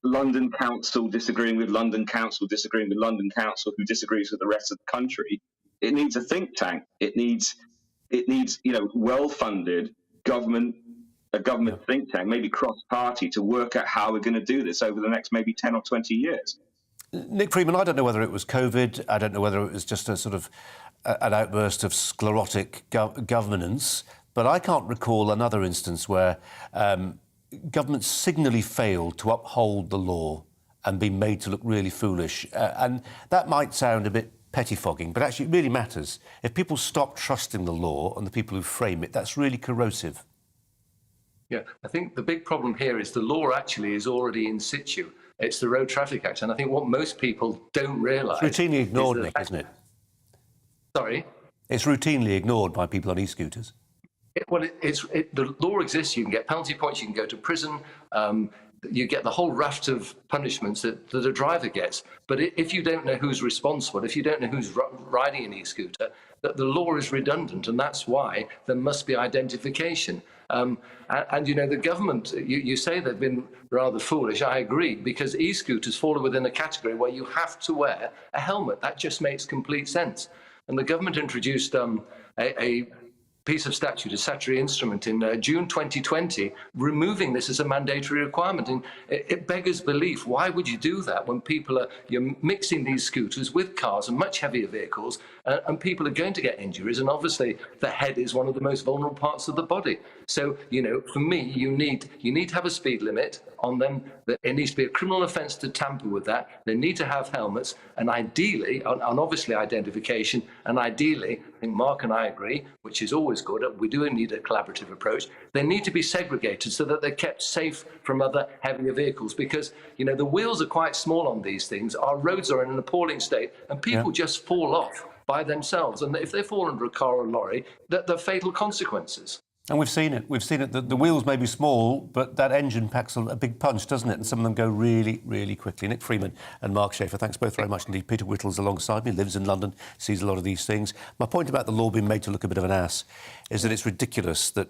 London Council disagreeing with London Council, disagreeing with London Council, who disagrees with the rest of the country. It needs a think tank. It needs well-funded government think tank, maybe cross-party, to work out how we're going to do this over the next maybe 10 or 20 years. Nick Freeman, I don't know whether it was COVID. I don't know whether it was just a sort of an outburst of sclerotic governance, but I can't recall another instance where government signally failed to uphold the law and be made to look really foolish. And that might sound a bit pettifogging, but actually it really matters. If people stop trusting the law and the people who frame it, that's really corrosive. Yeah, I think the big problem here is the law actually is already in situ. It's the Road Traffic Act. And I think what most people don't realise... It's routinely ignored, Nick, isn't it? Sorry? It's routinely ignored by people on e-scooters. The law exists. You can get penalty points, you can go to prison, you get the whole raft of punishments that a driver gets. But if you don't know who's responsible, if you don't know who's riding an e-scooter, the law is redundant, and that's why there must be identification. The government, you say they've been rather foolish. I agree, because e-scooters fall within a category where you have to wear a helmet. That just makes complete sense. And the government introduced a piece of statute, a statutory instrument in June 2020, removing this as a mandatory requirement. And it beggars belief. Why would you do that when you're mixing these scooters with cars and much heavier vehicles, and people are going to get injuries? And obviously the head is one of the most vulnerable parts of the body. So, for me, you need to have a speed limit on them. It needs to be a criminal offence to tamper with that. They need to have helmets, and ideally, and obviously identification, and ideally, I think Mark and I agree, which is always good, we do need a collaborative approach. They need to be segregated so that they're kept safe from other heavier vehicles, because, the wheels are quite small on these things. Our roads are in an appalling state, and people just fall off by themselves. And if they fall under a car or a lorry, they're fatal consequences. And we've seen it. We've seen it. The wheels may be small, but that engine packs a big punch, doesn't it? And some of them go really, really quickly. Nick Freeman and Mark Schaefer, thanks both very much indeed. Peter Whittle's alongside me, lives in London, sees a lot of these things. My point about the law being made to look a bit of an ass is that it's ridiculous that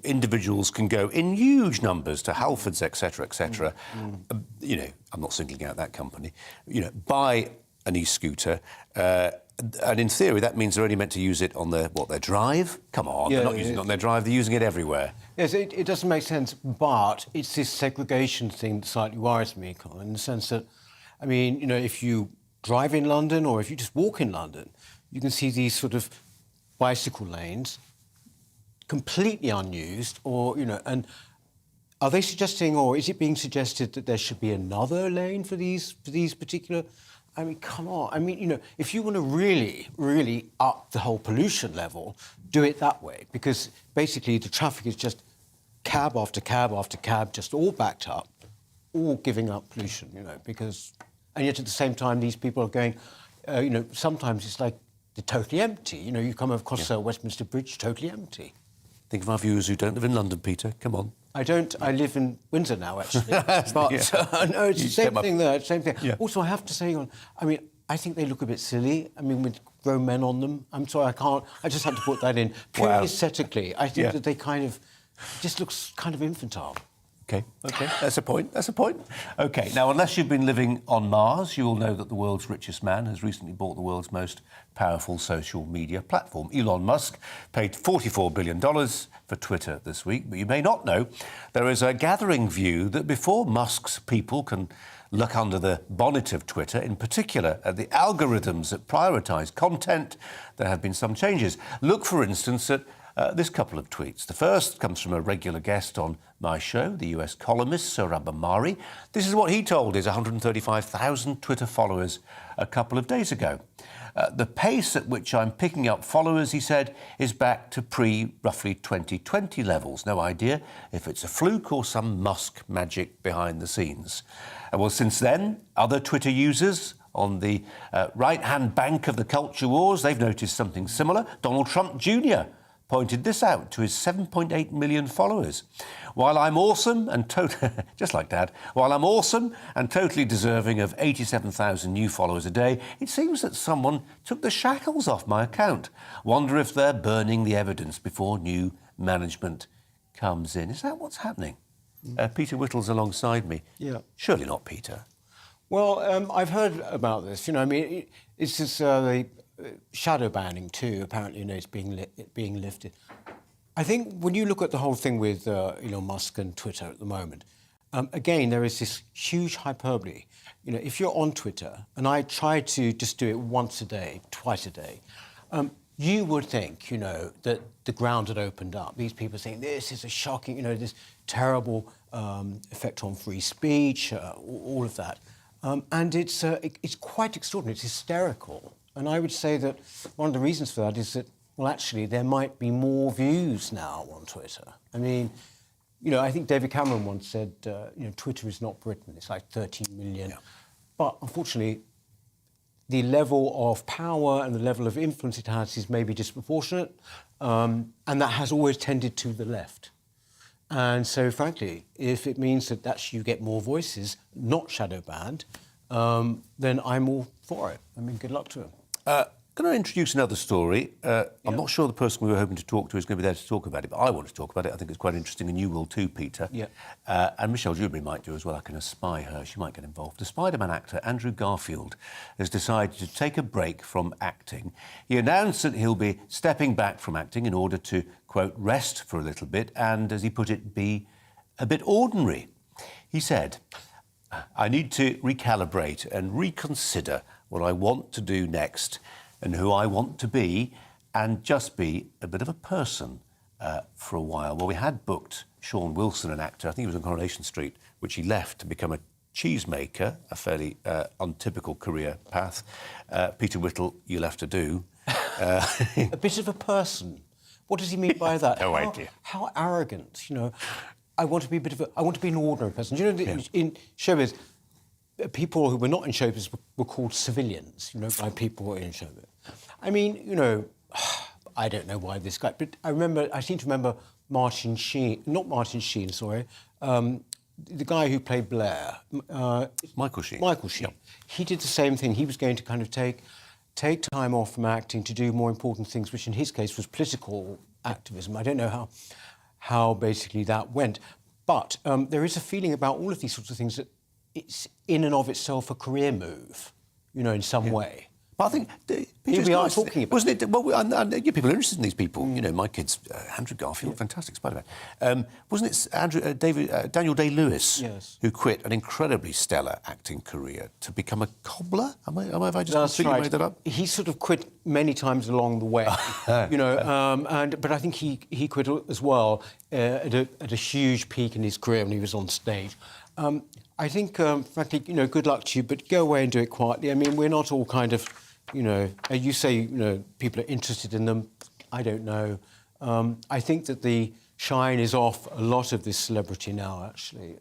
individuals can go in huge numbers to Halfords, etc., you know, I'm not singling out that company, you know, buy an e-scooter, and in theory that means they're only meant to use it on their drive. Come on, they're not using it on their drive, they're using it everywhere. Yes, it doesn't make sense, but it's this segregation thing that slightly worries me, Colin, in the sense that, I mean, you know, if you drive in London or if you just walk in London, you can see these sort of bicycle lanes completely unused, or, you know, and are they suggesting, or is it being suggested that there should be another lane for these particular? I mean, come on. I mean, you know, if you want to really, really up the whole pollution level, do it that way, because basically the traffic is just cab after cab after cab, just all backed up, all giving up pollution, you know, because, and yet at the same time these people are going, you know, sometimes it's like they're totally empty. You know, you come across Westminster Bridge, totally empty. Think of our viewers who don't live in London, Peter. Come on. I don't. I live in Windsor now, actually. But no, it's the same thing there. Same thing. Yeah. Also, I have to say, I mean, I think they look a bit silly. I mean, with grown men on them. I'm sorry, I can't. I just had to put that in. Purely aesthetically, I think that they kind of just looks kind of infantile. OK, that's a point, OK, now, unless you've been living on Mars, you will know that the world's richest man has recently bought the world's most powerful social media platform. Elon Musk paid $44 billion for Twitter this week, but you may not know there is a gathering view that before Musk's people can look under the bonnet of Twitter, in particular at the algorithms that prioritise content, there have been some changes. Look, for instance, at this couple of tweets. The first comes from a regular guest on my show, the US columnist Sohrab Ahmari. This is what he told his 135,000 Twitter followers a couple of days ago. The pace at which I'm picking up followers, he said, is back to roughly 2020 levels. No idea if it's a fluke or some Musk magic behind the scenes. Well, since then, other Twitter users on the right-hand bank of the culture wars, they've noticed something similar. Donald Trump Jr. pointed this out to his 7.8 million followers. While I'm awesome and just like Dad, while I'm awesome and totally deserving of 87,000 new followers a day, it seems that someone took the shackles off my account. Wonder if they're burning the evidence before new management comes in. Is that what's happening? Peter Whittle's alongside me. Yeah. Surely not, Peter. Well, I've heard about this. You know, I mean, it's just the shadow banning too. Apparently, you know, it's being lifted. I think when you look at the whole thing with Elon Musk and Twitter at the moment, again, there is this huge hyperbole. You know, if you're on Twitter, and I try to just do it once a day, twice a day, you would think, you know, that the ground had opened up. These people saying this is a shocking, you know, this terrible effect on free speech, all of that, and it's quite extraordinary. It's hysterical. And I would say that one of the reasons for that is that, well, actually, there might be more views now on Twitter. I mean, you know, I think David Cameron once said, you know, Twitter is not Britain. It's like 13 million. Yeah. But unfortunately, the level of power and the level of influence it has is maybe disproportionate. And that has always tended to the left. And so, frankly, if it means that you get more voices, not shadow banned, then I'm all for it. I mean, good luck to him. Can I introduce another story? I'm not sure the person we were hoping to talk to is going to be there to talk about it, but I want to talk about it. I think it's quite interesting, and you will too, Peter. Yeah. And Michelle Dewberry might do as well. I can espy her. She might get involved. The Spider-Man actor Andrew Garfield has decided to take a break from acting. He announced that he'll be stepping back from acting in order to, quote, rest for a little bit and, as he put it, be a bit ordinary. He said, I need to recalibrate and reconsider what I want to do next and who I want to be, and just be a bit of a person for a while. Well, we had booked Sean Wilson, an actor, I think he was on Coronation Street, which he left to become a cheesemaker, a fairly untypical career path. Peter Whittle, you'll have to do. A bit of a person. What does he mean by that? No idea. How arrogant, you know. I want to be an ordinary person. You know, in showbiz, people who were not in showbiz were called civilians, you know, by people in showbiz. I mean, you know, I don't know why this guy, but I seem to remember Martin Sheen, not Martin Sheen, sorry, the guy who played Blair. Michael Sheen. Michael Sheen. Yep. He did the same thing. He was going to kind of take time off from acting to do more important things, which in his case was political activism. I don't know how basically that went. But there is a feeling about all of these sorts of things that it's in and of itself a career move, you know, in some way. But I think here we are talking about. Wasn't it? Well, and people are interested in these people. You know, my kids, Andrew Garfield, fantastic Spider-Man. Wasn't it Daniel Day-Lewis who quit an incredibly stellar acting career to become a cobbler? Have I just completely made that up? He sort of quit many times along the way, you know. But I think he quit as well at a huge peak in his career when he was on stage. I think, frankly, you know, good luck to you, but go away and do it quietly. I mean, we're not all kind of, you know, you say, you know, people are interested in them. I don't know. I think that the shine is off a lot of this celebrity now, actually,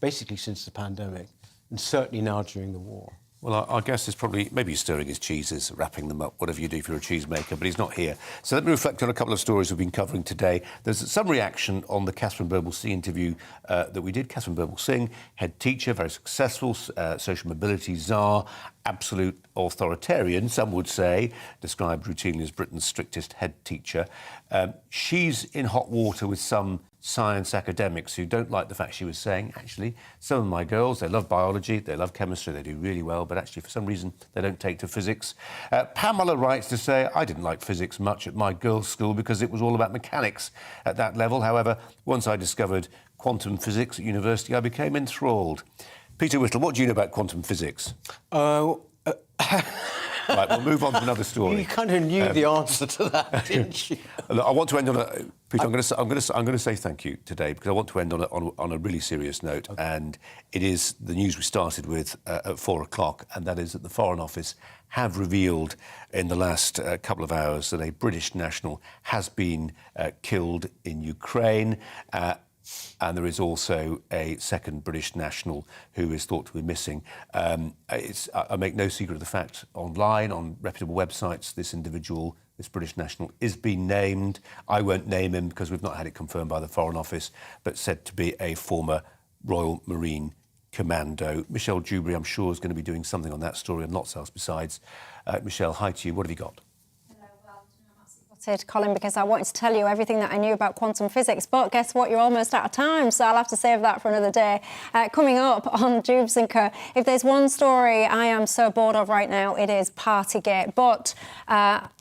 basically since the pandemic, and certainly now during the war. Well, our guest is probably, maybe he's stirring his cheeses, wrapping them up, whatever you do if you're a cheesemaker, but he's not here. So let me reflect on a couple of stories we've been covering today. There's some reaction on the Catherine Birbalsingh interview that we did. Catherine Birbalsingh, head teacher, very successful, social mobility czar, absolute authoritarian, some would say, described routinely as Britain's strictest head teacher. She's in hot water with some science academics who don't like the fact she was saying, actually, some of my girls, they love biology, they love chemistry, they do really well, but actually, for some reason, they don't take to physics. Pamela writes to say, I didn't like physics much at my girls' school because it was all about mechanics at that level. However, once I discovered quantum physics at university, I became enthralled. Peter Whittle, what do you know about quantum physics? Right, we'll move on to another story. You kind of knew the answer to that, didn't you? I want to end on a... Peter, I'm going to say thank you today because I want to end on a really serious note, and it is the news we started with at 4 o'clock, and that is that the Foreign Office have revealed in the last couple of hours that a British national has been killed in Ukraine. And there is also a second British national who is thought to be missing. I make no secret of the fact online, on reputable websites, this individual, this British national, is being named. I won't name him because we've not had it confirmed by the Foreign Office, but said to be a former Royal Marine Commando. Michelle Dewberry, I'm sure, is going to be doing something on that story and lots else besides. Michelle, hi to you. What have you got? Colin, because I wanted to tell you everything that I knew about quantum physics, but guess what, you're almost out of time, so I'll have to save that for another day. Coming up on Jubes & Co, if there's one story I am so bored of right now, it is Partygate. But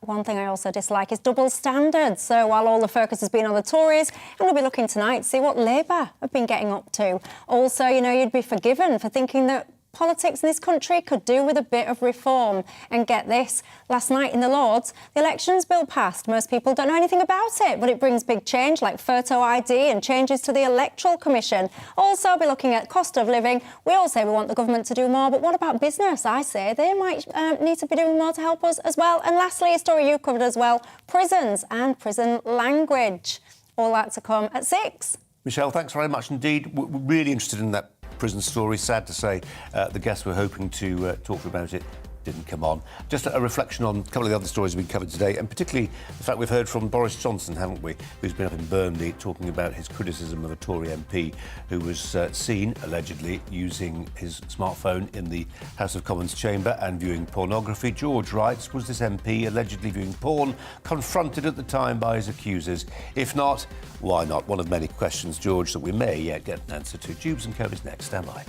one thing I also dislike is double standards. So while all the focus has been on the Tories, I'm going to be looking tonight to see what Labour have been getting up to. Also, you know, you'd be forgiven for thinking that politics in this country could do with a bit of reform. And get this, last night in the Lords, the elections bill passed. Most people don't know anything about it, but it brings big change like photo ID and changes to the Electoral Commission. Also, we'll be looking at cost of living. We all say we want the government to do more, but what about business? I say they might need to be doing more to help us as well. And lastly, a story you covered as well, prisons and prison language. All that to come at 6. Michelle, thanks very much indeed. We're really interested in that prison story. Sad to say the guests we're hoping to talk about it didn't come on. Just a reflection on a couple of the other stories we've covered today, and particularly the fact we've heard from Boris Johnson, haven't we, who's been up in Burnley talking about his criticism of a Tory MP who was seen, allegedly, using his smartphone in the House of Commons chamber and viewing pornography. George writes, was this MP allegedly viewing porn, confronted at the time by his accusers? If not, why not? One of many questions, George, that we may yet get an answer to. Jubes & Co is next. Stand by.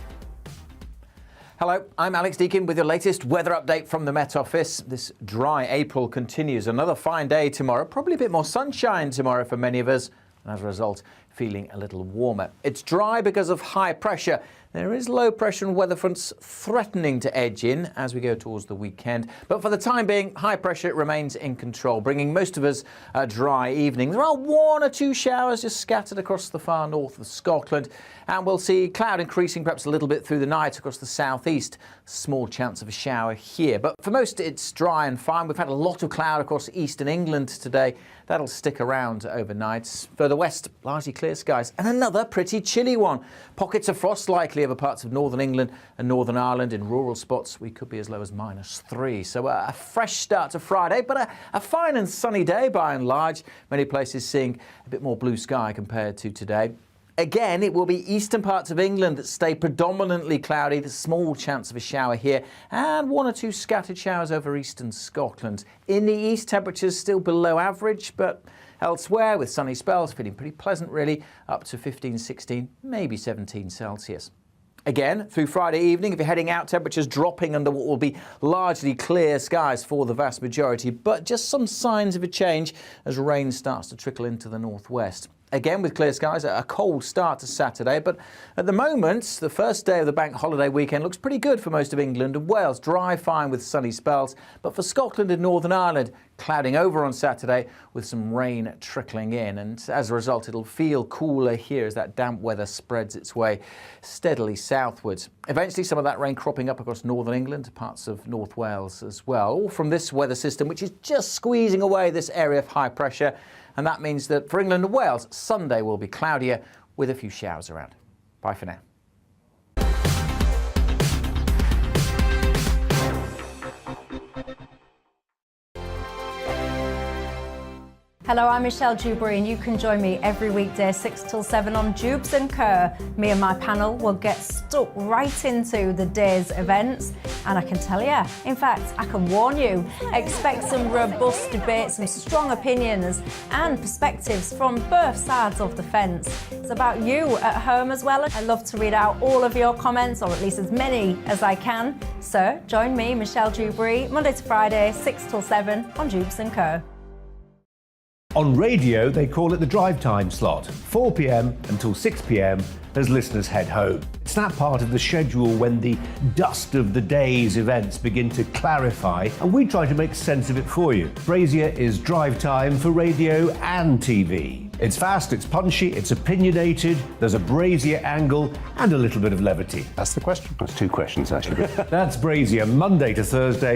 Hello, I'm Alex Deakin with your latest weather update from the Met Office. This dry April continues. Another fine day tomorrow, probably a bit more sunshine tomorrow for many of us, and as a result, feeling a little warmer. It's dry because of high pressure. There is low pressure and weather fronts threatening to edge in as we go towards the weekend. But for the time being, high pressure remains in control, bringing most of us a dry evening. There are 1 or 2 showers just scattered across the far north of Scotland. And we'll see cloud increasing perhaps a little bit through the night across the southeast. Small chance of a shower here. But for most, it's dry and fine. We've had a lot of cloud across eastern England today. That'll stick around overnight. Further west, largely clear skies. And another pretty chilly one. Pockets of frost likely over parts of northern England and Northern Ireland. In rural spots, we could be as low as -3. So a fresh start to Friday, but a fine and sunny day by and large. Many places seeing a bit more blue sky compared to today. Again, it will be eastern parts of England that stay predominantly cloudy. There's a small chance of a shower here and 1 or 2 scattered showers over eastern Scotland. In the east, temperatures still below average, but elsewhere with sunny spells, feeling pretty pleasant really, up to 15, 16, maybe 17 Celsius. Again, through Friday evening, if you're heading out, temperatures dropping under what will be largely clear skies for the vast majority, but just some signs of a change as rain starts to trickle into the northwest. Again, with clear skies, a cold start to Saturday, but at the moment, the first day of the bank holiday weekend looks pretty good for most of England and Wales. Dry, fine with sunny spells, but for Scotland and Northern Ireland, clouding over on Saturday with some rain trickling in. And as a result, it'll feel cooler here as that damp weather spreads its way steadily southwards. Eventually, some of that rain cropping up across northern England, parts of North Wales as well, all from this weather system, which is just squeezing away this area of high pressure. And that means that for England and Wales, Sunday will be cloudier with a few showers around. Bye for now. Hello, I'm Michelle Dewberry and you can join me every weekday 6 till 7 on Jubes and Kerr. Me and my panel will get stuck right into the day's events and I can tell you, in fact, I can warn you, expect some robust debate, some strong opinions and perspectives from both sides of the fence. It's about you at home as well. I love to read out all of your comments, or at least as many as I can. So join me, Michelle Dewberry, Monday to Friday, 6 till 7 on Jubes and Kerr. On radio, they call it the drive time slot, 4 p.m. until 6 p.m. as listeners head home. It's that part of the schedule when the dust of the day's events begin to clarify, and we try to make sense of it for you. Brazier is drive time for radio and TV. It's fast, it's punchy, it's opinionated, there's a Brazier angle and a little bit of levity. That's the question. That's 2 questions, actually. That's Brazier, Monday to Thursday.